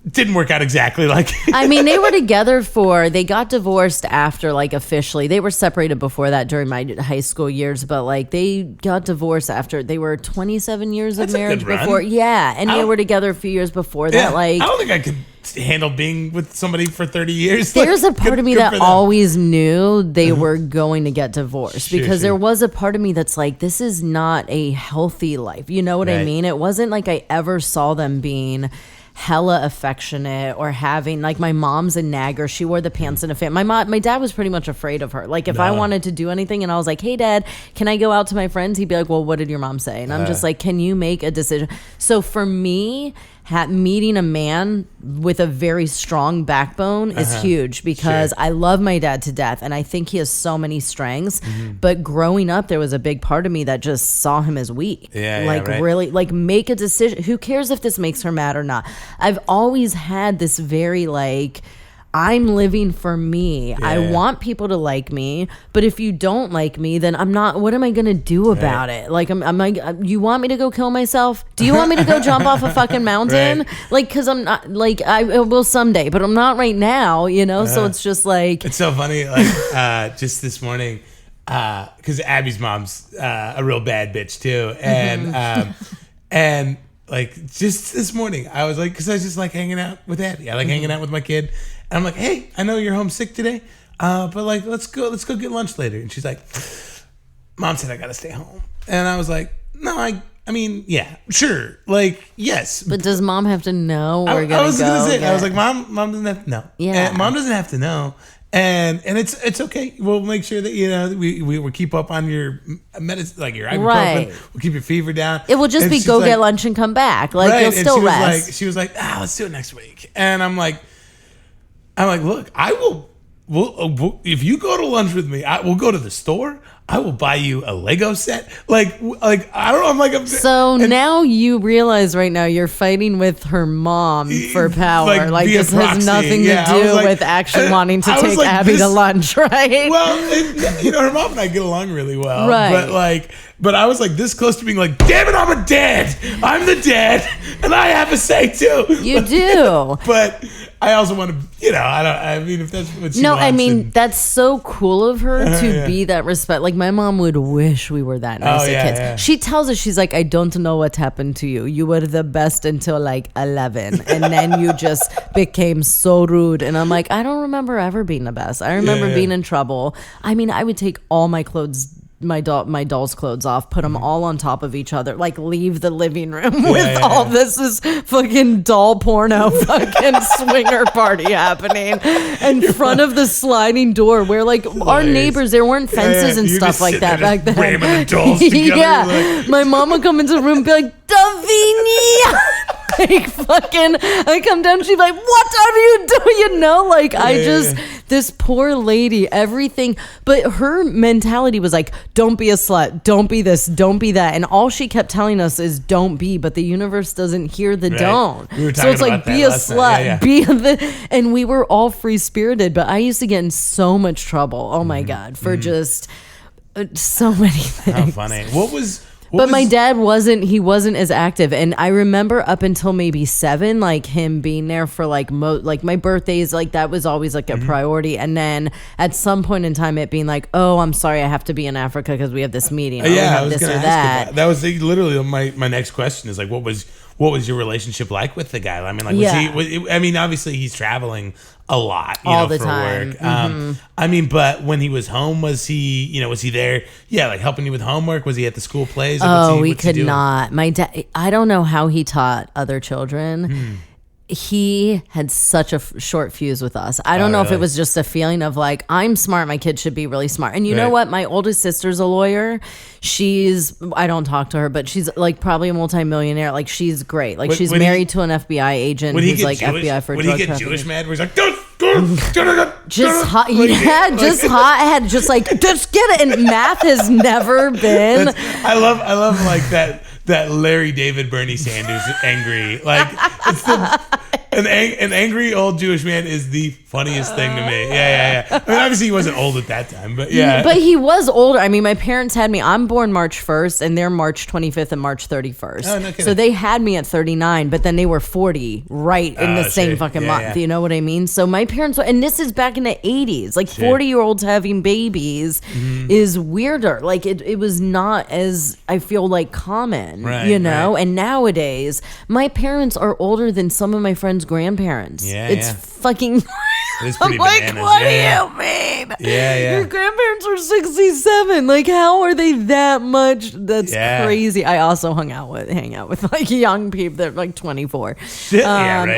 didn't work out exactly like. I mean, they were together they got divorced after, like, officially. They were separated before that during my high school years, but, like, they got divorced after they were 27 years of marriage before. Yeah, and they were together a few years before that. Yeah, like, I don't think I could handle being with somebody for 30 years. There's a part of me that always knew they were going to get divorced because there was a part of me that's like, this is not a healthy life. You know what I mean? It wasn't like I ever saw them being hella affectionate or having, like, my mom's a nagger. She wore the pants in a fit. My dad was pretty much afraid of her. Like, if I wanted to do anything and I was like, hey, Dad, can I go out to my friends? He'd be like, well, what did your mom say? And I'm just like, can you make a decision? So for me, meeting a man with a very strong backbone is huge because I love my dad to death and I think he has so many strengths. But growing up, there was a big part of me that just saw him as weak. Really, like, make a decision. Who cares if this makes her mad or not? I've always had this very like, I'm living for me. I want people to like me, but if you don't like me, then I'm not. What am I gonna do about it? Like, I'm like, you want me to go kill myself? Do you want me to go jump off a fucking mountain? Like, because I'm not. Like, I will someday, but I'm not right now. So it's just like, it's so funny. Like, just this morning, because Abby's mom's a real bad bitch too, and like just this morning, I was like, because I was just like hanging out with Abby. I like hanging out with my kid, and I'm like, hey, I know you're homesick today, but like let's go get lunch later. And she's like, Mom said I gotta stay home, and I was like, no, I mean, yeah, sure, like yes. But does Mom have to know we're I was gonna say, get... I was like, Mom doesn't have to know. Yeah, and Mom doesn't have to know. And it's okay. We'll make sure that we keep up on your medicine, like your ibuprofen. Right. We'll keep your fever down. It will just be go get lunch and come back. Like right. you'll still rest. She was like, let's do it next week. And I'm like, look, I will. If you go to lunch with me, we'll go to the store. I will buy you a Lego set. Like I don't know. Now you realize right now you're fighting with her mom for power. Like this proxy. Has nothing to do with actually wanting to take Abby to lunch, right? Well, her mom and I get along really well. Right. But I was like this close to being like, damn it, I'm a dad. I'm the dad, and I have a say too. You do. But I also want to, I mean, if that's what she wants. I mean, that's so cool of her to be that respect. Like, my mom would wish we were that nice as kids. Yeah. She tells us, she's like, I don't know what happened to you. You were the best until like 11. And then you just became so rude. And I'm like, I don't remember ever being the best. I remember being in trouble. I mean, I would take all my clothes, my doll's clothes off, put them all on top of each other, like leave the living room with all this is fucking doll porno fucking swinger party happening in front of the sliding door where like our neighbors, there weren't fences and stuff like that back then. Ramming the dolls together, my mom would come into the room and be like, Davina! Like fucking, I come down, she's like, what are you doing? This poor lady, everything, but her mentality was like, don't be a slut, don't be this, don't be that, and all she kept telling us is don't be, but the universe doesn't hear the don't. We were so it's like, be a slut, be and we were all free spirited, but I used to get in so much trouble. Oh my God, for just so many things. How funny. But my dad wasn't as active. And I remember up until maybe 7, like him being there for like my birthdays, like that was always like a priority. And then at some point in time it being like, oh, I'm sorry, I have to be in Africa because we have this meeting. I was going to ask that was literally my next question is like, what was your relationship like with the guy? I mean, like, obviously he's traveling a lot, all the for time. work. I mean, but when he was home, was he there? Yeah, like helping you with homework. Was he at the school plays? We could not. My dad, I don't know how he taught other children. He had such a short fuse with us. I don't know if it was just a feeling of like, I'm smart, my kid should be really smart. And you know what? My oldest sister's a lawyer. I don't talk to her, but she's like probably a multimillionaire. Like she's great. Like she's married to an FBI agent who's like FBI for drug trafficking. Would he get Jewish mad where he's like, just hot, just hot head, just like, just get it. And math has never been. I love like that Larry David Bernie Sanders angry, like it's an angry old Jewish man is the funniest thing to me. Yeah. I mean, obviously he wasn't old at that time, but yeah. But he was older. I mean, my parents had me. I'm born March 1st, and they're March 25th and March 31st. Oh, no kidding. So they had me at 39, but then they were 40 right in the same fucking month. Yeah. You know what I mean? So my parents, and this is back in the 80s. Like 40-year-olds having babies is weirder. Like it was not as I feel like common. Right, and nowadays my parents are older than some of my friends' grandparents. It's fucking it's pretty I'm like, bananas. what do you mean? Yeah. Your grandparents were 67. Like, how are they that much? That's crazy. I also hang out with like young people that are like 24.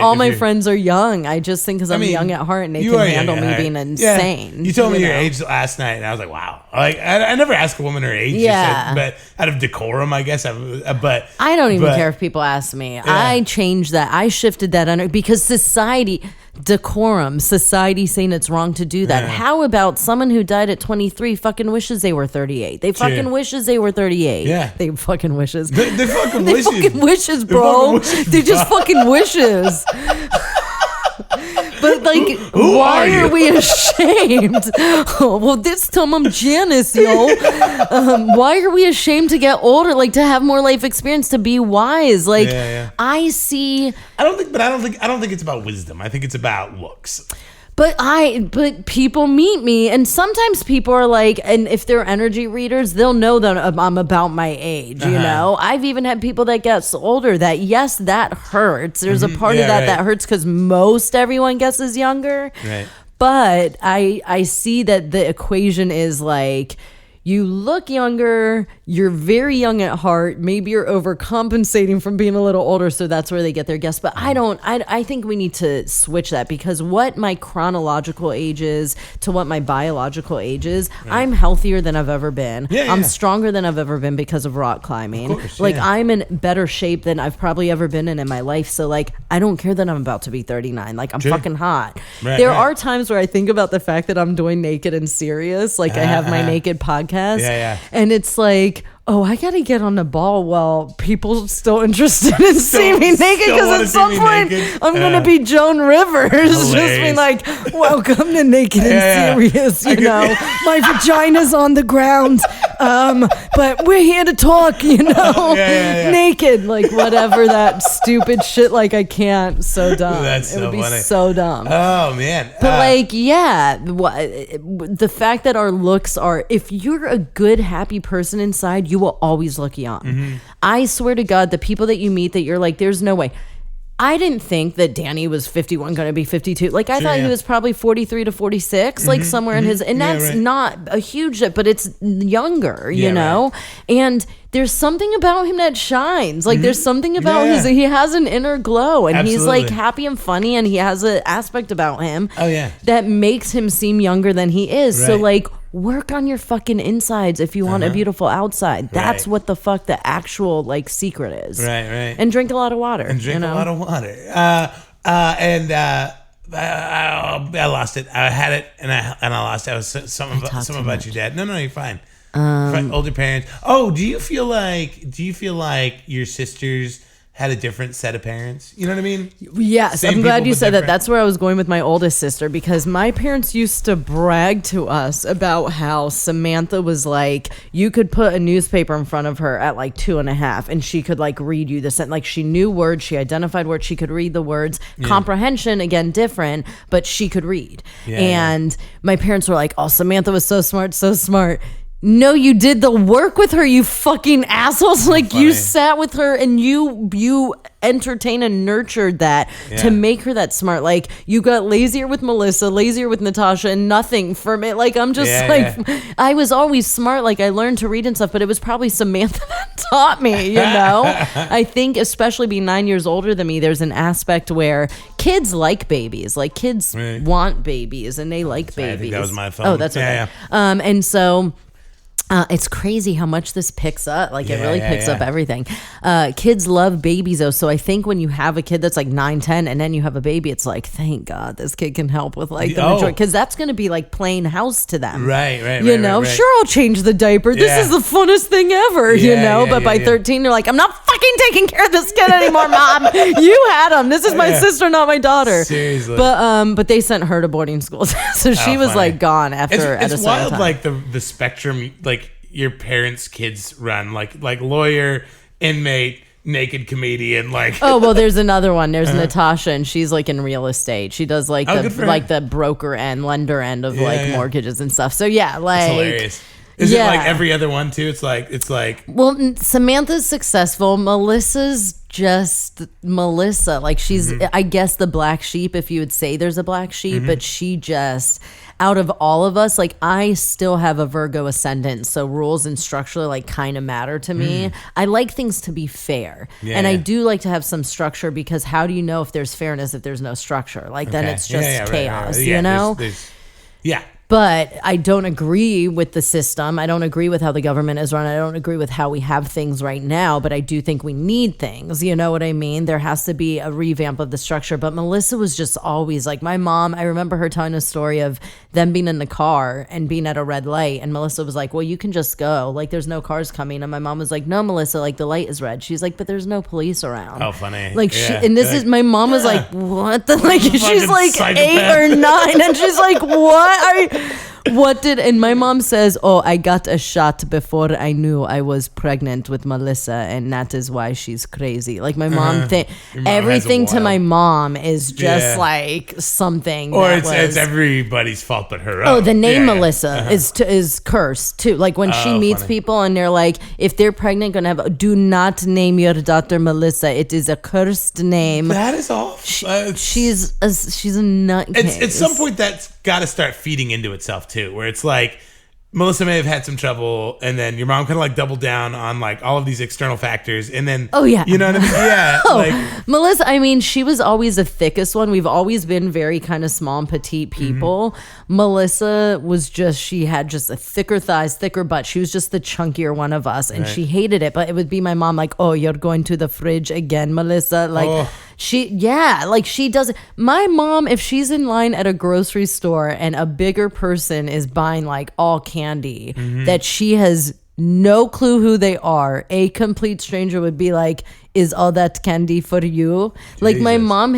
All my friends are young. I just think because I'm young at heart and they can handle me being insane. You told me your age last night, and I was like, wow. Like, I never ask a woman her age. Yeah. But out of decorum, I guess. But I don't even care if people ask me. Yeah. I changed that. I shifted that under because society saying it's wrong to do that. How about someone who died at 23 fucking wishes they were 38? They fucking wishes they were 38. Yeah. They fucking wishes. They fucking wishes. They fucking wishes, bro. They just fucking wishes. But like, why are we ashamed? Well, this time I'm Janice, yo. Why are we ashamed to get older? Like to have more life experience, to be wise? Like I don't think it's about wisdom. I think it's about looks. But people meet me, and sometimes people are like, and if they're energy readers, they'll know that I'm about my age, you know? I've even had people that get older that, yes, that hurts. There's a part of that hurts because most everyone guesses younger. Right. But I see that the equation is like, you look younger, you're very young at heart, maybe you're overcompensating from being a little older, so that's where they get their guess. But I think we need to switch that, because what my chronological age is to what my biological age is, I'm healthier than I've ever been. I'm stronger than I've ever been because of rock climbing. Of course, like I'm in better shape than I've probably ever been in my life. So like, I don't care that I'm about to be 39. Like I'm fucking hot. There are times where I think about the fact that I'm doing Naked and Serious. Like I have my Naked podcast. And it's like, oh, I gotta get on the ball while people still interested in seeing me naked, because at some point I'm gonna be Joan Rivers, just be like, welcome to Naked and Serious, you know, my vagina's on the ground, but we're here to talk, you know, naked, like whatever that stupid shit, like I can't, so dumb. That's it would be funny. so dumb. Oh man. But like, the fact that our looks are, if you're a good, happy person inside, you will always look young. I swear to God, the people that you meet that you're like, there's no way. I didn't think that Danny was 51 going to be 52. Like I thought he was probably 43 to 46, like somewhere in his, and that's not a huge, but it's younger, you know? And there's something about him that shines. Like there's something about he has an inner glow, and he's like happy and funny, and he has an aspect about him that makes him seem younger than he is. So like, work on your fucking insides if you want a beautiful outside. That's what the fuck the actual like secret is. Right. And drink a lot of water. A lot of water. I lost it. I had it and I lost it. I was something about your dad. No, you're fine. Older parents. Oh, do you feel like your sisters had a different set of parents? You know what I mean? Yes, I'm glad you said that. That's where I was going with my oldest sister, because my parents used to brag to us about how Samantha was like, you could put a newspaper in front of her at like 2.5 and she could like read you the sentence. Like she knew words, she identified words, she could read the words. Comprehension, again, different, but she could read. And my parents were like, oh, Samantha was so smart, so smart. No, you did the work with her, you fucking assholes. Like you sat with her and you entertained and nurtured that to make her that smart. Like you got lazier with Melissa, lazier with Natasha, and nothing for me. Like I'm just I was always smart. Like I learned to read and stuff, but it was probably Samantha that taught me, you know? I think especially being 9 years older than me, there's an aspect where kids like babies. Like kids want babies and they like babies. I think that was my phone. Oh, that's okay. And so it's crazy how much this picks up. Like it really picks up everything. Kids love babies though. So I think when you have a kid that's like 9, 10 and then you have a baby, it's like, thank God this kid can help with like the majority. Because that's going to be like playing house to them. Right. You know, sure, I'll change the diaper. This is the funnest thing ever, you know? But by 13, they're like, I'm not fucking taking care of this kid anymore, Mom. You had him. This is my sister, not my daughter. Seriously. But they sent her to boarding school. So she was like gone after at a certain wild, time. like the spectrum, like your parents' kids run, like lawyer, inmate, naked comedian, like. Oh well, there's another one. There's Natasha, and she's like in real estate. She does like the broker end, lender end of mortgages and stuff. So like that's hilarious. Is it like every other one too? It's like. Well, Samantha's successful. Melissa's just Melissa. Like she's, I guess, the black sheep, if you would say there's a black sheep, but she just. Out of all of us, like I still have a Virgo ascendant, so rules and structure like kind of matter to me. I like things to be fair, and I do like to have some structure, because how do you know if there's fairness if there's no structure? Like then it's just chaos, you know? But I don't agree with the system. I don't agree with how the government is run. I don't agree with how we have things right now, but I do think we need things. You know what I mean? There has to be a revamp of the structure. But Melissa was just always like, my mom, I remember her telling a story of them being in the car and being at a red light. And Melissa was like, well, you can just go. Like, there's no cars coming. And my mom was like, no, Melissa, like the light is red. She's like, but there's no police around. Oh, funny. Like, my mom was like, what the, like, she's like 8 or 9. And she's like, what are you? And my mom says, oh, I got a shot before I knew I was pregnant with Melissa, and that is why she's crazy. Like my mom everything to my mom is just like something. Or it's everybody's fault but her own. Oh, the name Melissa is cursed too. Like when she meets people and they're like, if they're pregnant, gonna have, do not name your daughter Melissa. It is a cursed name. That is awful. She's a nutcase. At some point, that's got to start feeding into itself too, where it's like Melissa may have had some trouble, and then your mom kind of like doubled down on like all of these external factors, and then you know what I mean? Yeah, like Melissa. I mean, she was always the thickest one. We've always been very kind of small and petite people. Melissa was she had just a thicker thighs, thicker butt. She was just the chunkier one of us, and she hated it. But it would be my mom like, "Oh, you're going to the fridge again, Melissa." Like she doesn't. My mom, if she's in line at a grocery store and a bigger person is buying like all candy that she has no clue who they are, a complete stranger would be like, is all that candy for you? Jesus. Like my mom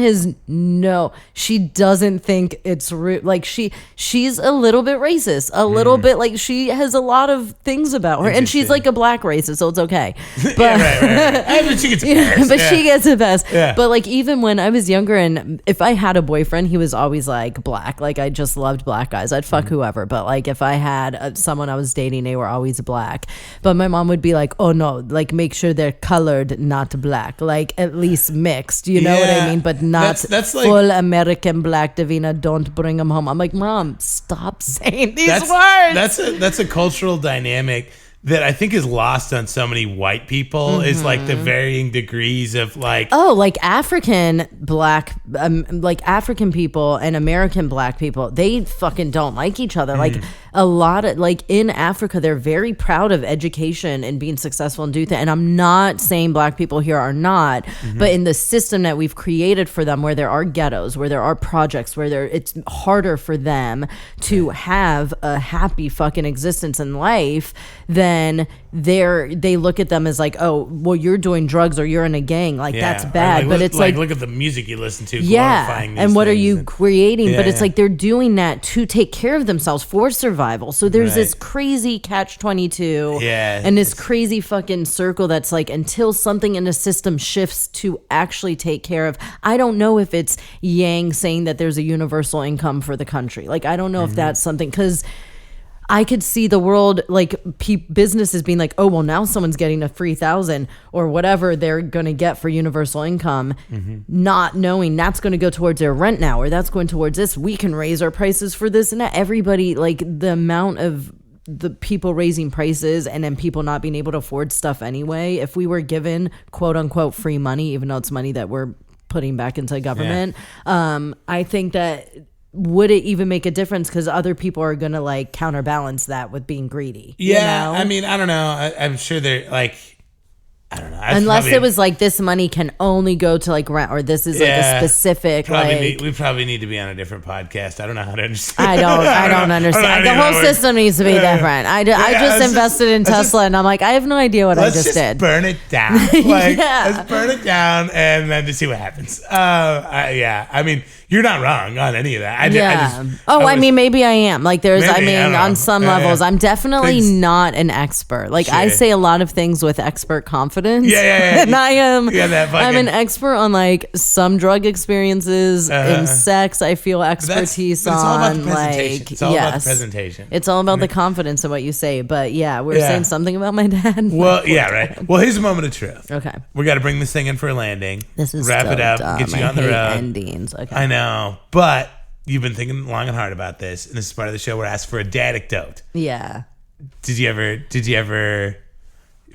she doesn't think it's rude. Like she's a little bit racist, a little bit, like she has a lot of things about her, and she's like a black racist, so it's okay. But but she gets a pass. She gets a pass. Yeah. But like even when I was younger, and if I had a boyfriend, he was always like black. Like I just loved black guys. I'd fuck whoever. But like if I had someone I was dating, they were always black. But my mom would be like, oh no, like make sure they're colored, not black, like at least mixed, you know what I mean, but not that's like, full American black. Davina, don't bring them home. I'm like, Mom, stop saying these words. That's a cultural dynamic that I think is lost on so many white people is like the varying degrees of like like African black like African people and American black people, they fucking don't like each other. Like a lot of like in Africa, they're very proud of education and being successful and do that. And I'm not saying black people here are not, but in the system that we've created for them, where there are ghettos, where there are projects, where it's harder for them to have a happy fucking existence in life, then they look at them as like, oh, well, you're doing drugs or you're in a gang, like that's bad. But it's like look at the music you listen to, glorifying these and what are you creating? But it's like they're doing that to take care of themselves for survival. So there's this crazy catch-22 and this crazy fucking circle that's like, until something in the system shifts to actually take care of. I don't know if it's Yang saying that there's a universal income for the country. Like I don't know if that's something, because I could see the world like businesses being like, oh, well, now someone's getting a free 1,000 or whatever they're going to get for universal income, not knowing that's going to go towards their rent now, or that's going towards this. We can raise our prices for this and that. Everybody, like the amount of the people raising prices and then people not being able to afford stuff anyway. If we were given quote unquote free money, even though it's money that we're putting back into government, I think that would it even make a difference? Because other people are going to like counterbalance that with being greedy. Yeah. You know? I mean, I don't know. I'm sure they're like, I don't know. Unless it was like this money can only go to like rent, or this is like a specific we probably need to be on a different podcast. I don't know how to understand. I don't understand. The whole system needs to be different. I just invested in Tesla and I'm like, I have no idea what I just did. Burn it down. Like, let's burn it down and then to see what happens. I mean, you're not wrong on any of that. I mean, maybe I am. Like on some levels, I'm definitely not an expert. Like I say a lot of things with expert confidence. And I am. I'm an expert on like some drug experiences in sex. I feel expertise on. It's all about the presentation. It's all about the confidence of what you say. But we're saying something about my dad. Well, right. Well, here's a moment of truth. Okay. We got to bring this thing in for a landing. This is wrap it up. Dumb. Get you on the road. Endings. Okay. I know, but you've been thinking long and hard about this, and this is part of the show where I ask for a dad-ectote. Yeah. Did you ever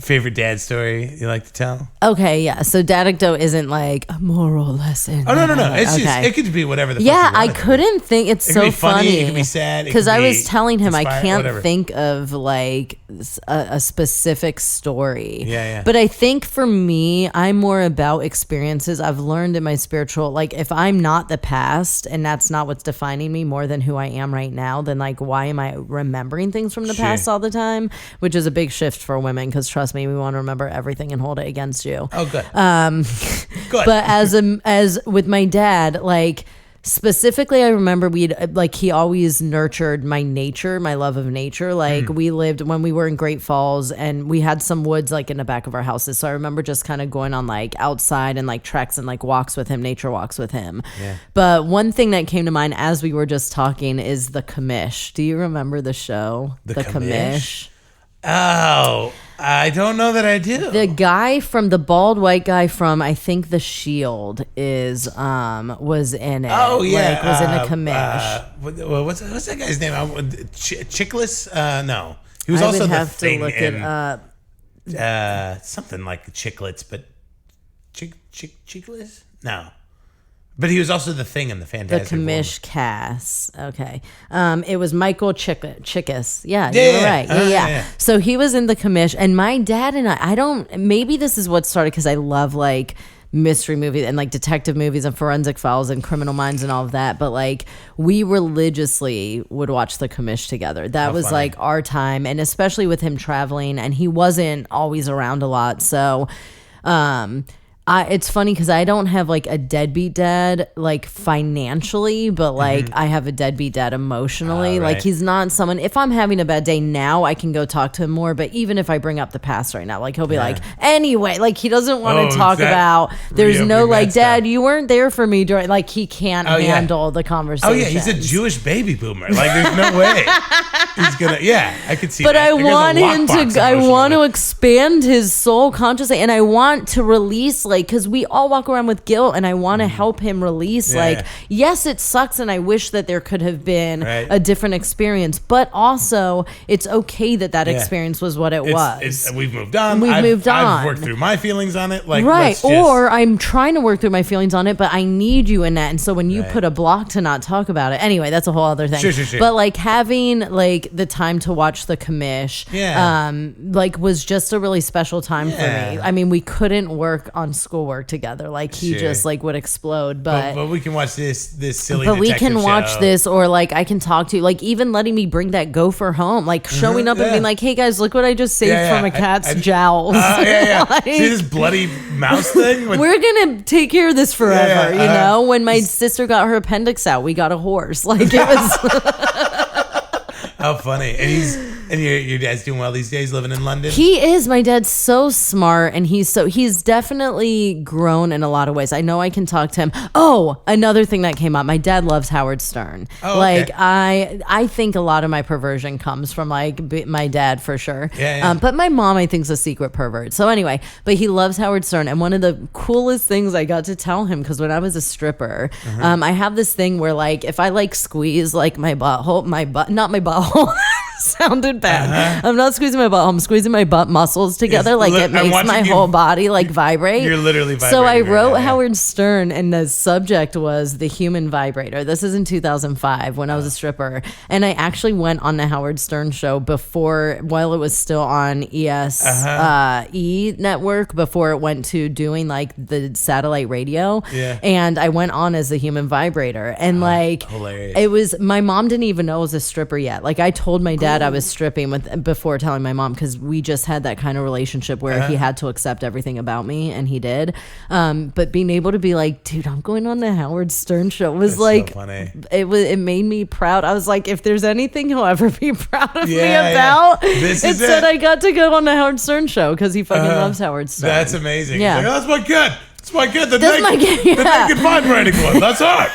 favorite dad story you like to tell? Okay, yeah. So dad-ectote isn't like a moral lesson. Oh, no. It's just, it could be whatever the fuck Yeah, I couldn't think. It's so funny. It could be sad. Because I was telling him I can't think of like a specific story. Yeah. But I think for me, I'm more about experiences I've learned in my spiritual. Like if I'm not the past and that's not what's defining me more than who I am right now, then like why am I remembering things from the past all the time? Which is a big shift for women, because trust me, we want to remember everything and hold it against you. Oh, good. Good. But as with my dad, like Specifically, I remember he always nurtured my love of nature. Like we lived when we were in Great Falls, and we had some woods like in the back of our houses. So I remember just kind of going on like outside and like treks and like walks with him, nature walks with him. Yeah. But one thing that came to mind as we were just talking is the Commish. Do you remember the show? The Commish? Oh, I don't know that I do. The guy from the bald white guy from I think The Shield was in it. Oh yeah, like, was in a Commish. What's that guy's name? Chickless? No, he was also the thing in something like Chicklets, but Chickless? No. But he was also the thing in the Fantastic The Commish cast. Okay. It was Michael Chikis. Yeah, yeah, you were right. Yeah. So he was in the Commish, and my dad and I don't, maybe this is what started because I love like mystery movies and like detective movies and forensic files and Criminal Minds and all of that. But like we religiously would watch the Commish together. That was funny. Like our time. And especially with him traveling, and he wasn't always around a lot. So, it's funny because I don't have like a deadbeat dad like financially, but like I have a deadbeat dad emotionally. Right. Like he's not someone, if I'm having a bad day now, I can go talk to him more. But even if I bring up the past right now, like he'll be like, anyway, like he doesn't want to talk about, there's no like, Dad, you weren't there for me during, like he can't handle the conversation. Oh yeah, he's a Jewish baby boomer. Like there's no way he's gonna, I could see but that. I want him to, I want to expand his soul consciously, and I want to release like, because we all walk around with guilt, and I want to help him release yes, it sucks, and I wish that there could have been a different experience, but also it's okay that experience was what it was. We've moved on. I've worked through my feelings on it. Like, or I'm trying to work through my feelings on it, but I need you in that. And so when you put a block to not talk about it, anyway, that's a whole other thing. Sure. But like having like the time to watch the Commish, like was just a really special time for me. I mean, we couldn't work on schoolwork together. Like he just like would explode. But we can watch this silly. But we can watch show. this, or like I can talk to, like even letting me bring that gopher home, like showing up and being like, hey guys, look what I just saved from a cat's jowls. Like, see this bloody mouse thing? We're gonna take care of this forever. You know, when my sister got her appendix out, we got a horse. Like it was. How funny. And your dad's doing well these days, living in London? He is. My dad's so smart, and he's definitely grown in a lot of ways. I know I can talk to him. Oh, another thing that came up. My dad loves Howard Stern. Oh, like I think a lot of my perversion comes from like my dad for sure. But my mom, I think, is a secret pervert. So anyway, but he loves Howard Stern, and one of the coolest things I got to tell him, because when I was a stripper, I have this thing where like if I like squeeze like my butthole, not my butthole. Sounded bad. I'm not squeezing my butt. I'm squeezing my butt muscles together. Like it makes my whole body like vibrate. You're literally vibrating. So I wrote Howard Stern, and the subject was the human vibrator. This is in 2005 when I was a stripper, and I actually went on the Howard Stern show while it was still on E network, before it went to doing like the satellite radio. And I went on as the human vibrator, and like hilarious. It was, my mom didn't even know I was a stripper yet. Like I told my dad I was stripping before telling my mom, because we just had that kind of relationship where he had to accept everything about me, and he did. But being able to be like, dude, I'm going on the Howard Stern show was That's like, so funny. It made me proud. I was like, if there's anything he'll ever be proud of me about, it's that I got to go on the Howard Stern show, because he fucking loves Howard Stern. That's amazing. Yeah, like, oh, that's my kid. That's my kid. The naked vibrating one. That's hard.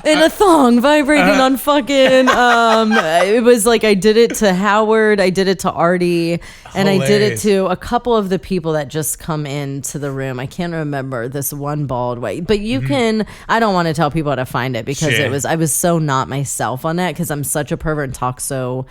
In a thong vibrating on fucking it was like I did it to Howard, I did it to Artie, and I did it to a couple of the people that just come into the room. I can't remember this one bald white, but you can, I don't want to tell people how to find it, because I was so not myself on that, because I'm such a pervert and talk so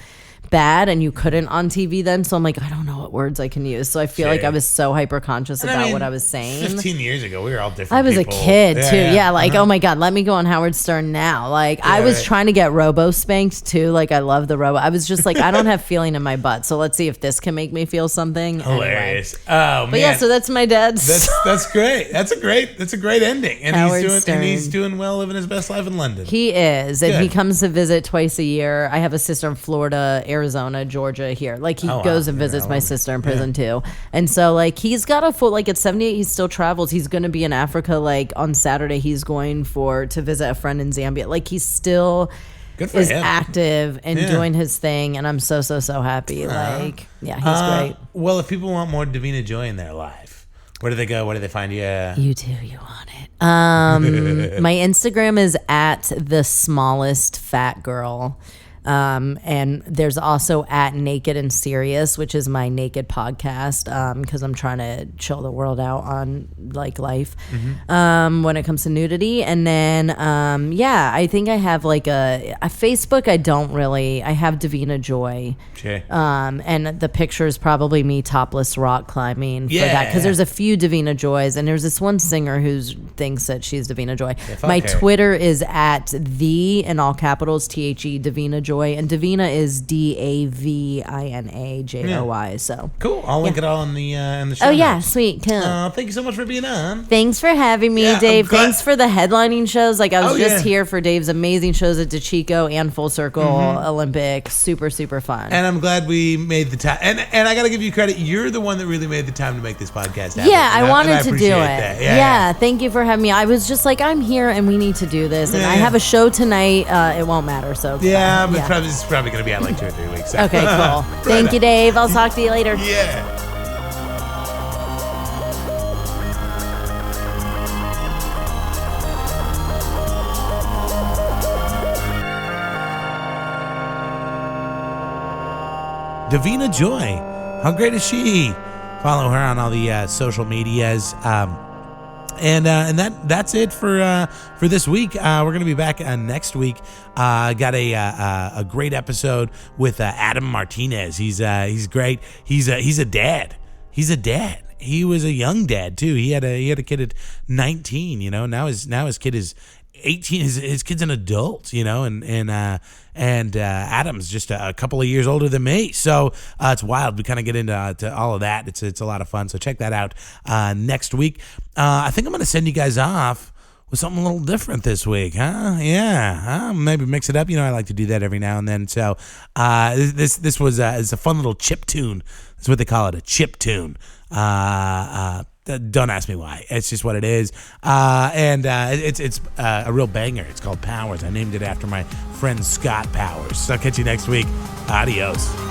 bad, and you couldn't on TV then, so I'm like, I don't know what words I can use, so I feel like I was so hyper conscious about what I was saying. 15 years ago we were all different. I was a kid too. Like oh my god, let me go on Howard Stern now. Like I was trying to get robo spanked too. Like I love the robo. I was just like, I don't have feeling in my butt, so let's see if this can make me feel something. Hilarious. Anyway. But yeah, so that's my dad's. That's great. That's a great ending. And he's doing well, living his best life in London. He is. And he comes to visit twice a year. I have a sister in Florida, Arizona, Georgia here. Like he Oh, goes wow. and Yeah, visits I my love it. sister in prison too. And so like he's got a full, like at 78 he still travels. He's going to be in Africa like on Saturday. He's going to visit a friend in Zambia. Like he's still Good for is him. active and Yeah. doing his thing, and I'm so happy. Like yeah, he's great. Well, if people want more Davina Joy in their life, where do they go? Where do they find you? You too, you want it. My Instagram is at the smallest fat girl. And there's also at Naked and Serious, which is my naked podcast, because I'm trying to chill the world out on like life when it comes to nudity. And then I think I have like a Facebook. I have Davina Joy. Sure. And the picture is probably me topless rock climbing for that, because there's a few Davina Joys, and there's this one singer who thinks that she's Davina Joy. My Twitter is at the, in all capitals, THE Davina Joy, and Davina is DAVINA So Cool. I'll link it all in the show. oh yeah, notes. sweet, cool. Thank you so much for being on. Thanks for having me, Yeah, Dave. I'm glad- Thanks for the headlining shows. Like I was just yeah. here for Dave's amazing shows at DeChico and Full Circle Olympic. Super fun. And I'm glad we made the time. And I got to give you credit. You're the one that really made the time to make this podcast happen. Yeah, And I wanted and to do appreciate it. that. Yeah, thank you for having me. I was just like, I'm here and we need to do this. And Yeah, I yeah. have a show tonight. It won't matter. So Yeah, but yeah. it's probably going to be out like 2 or 3 weeks. So. Okay, cool. Thank you, Dave. I'll talk to you later. Yeah. Davina Joy, how great is she? Follow her on all the social medias. And that's it for this week. We're gonna be back next week. Got a great episode with Adam Martinez. He's great. He's a dad. He's a dad. He was a young dad too. He had a kid at 19. You know, now his kid is 18. His kid's an adult. You know, and Adam's just a couple of years older than me. So it's wild. We kind of get into to all of that. It's a lot of fun. So check that out next week. I think I'm going to send you guys off with something a little different this week, huh? Yeah, maybe mix it up. You know, I like to do that every now and then. So this was it's a fun little chip tune. That's what they call it, a chip tune. Don't ask me why. It's just what it is. It's a real banger. It's called Powers. I named it after my friend Scott Powers. So I'll catch you next week. Adios.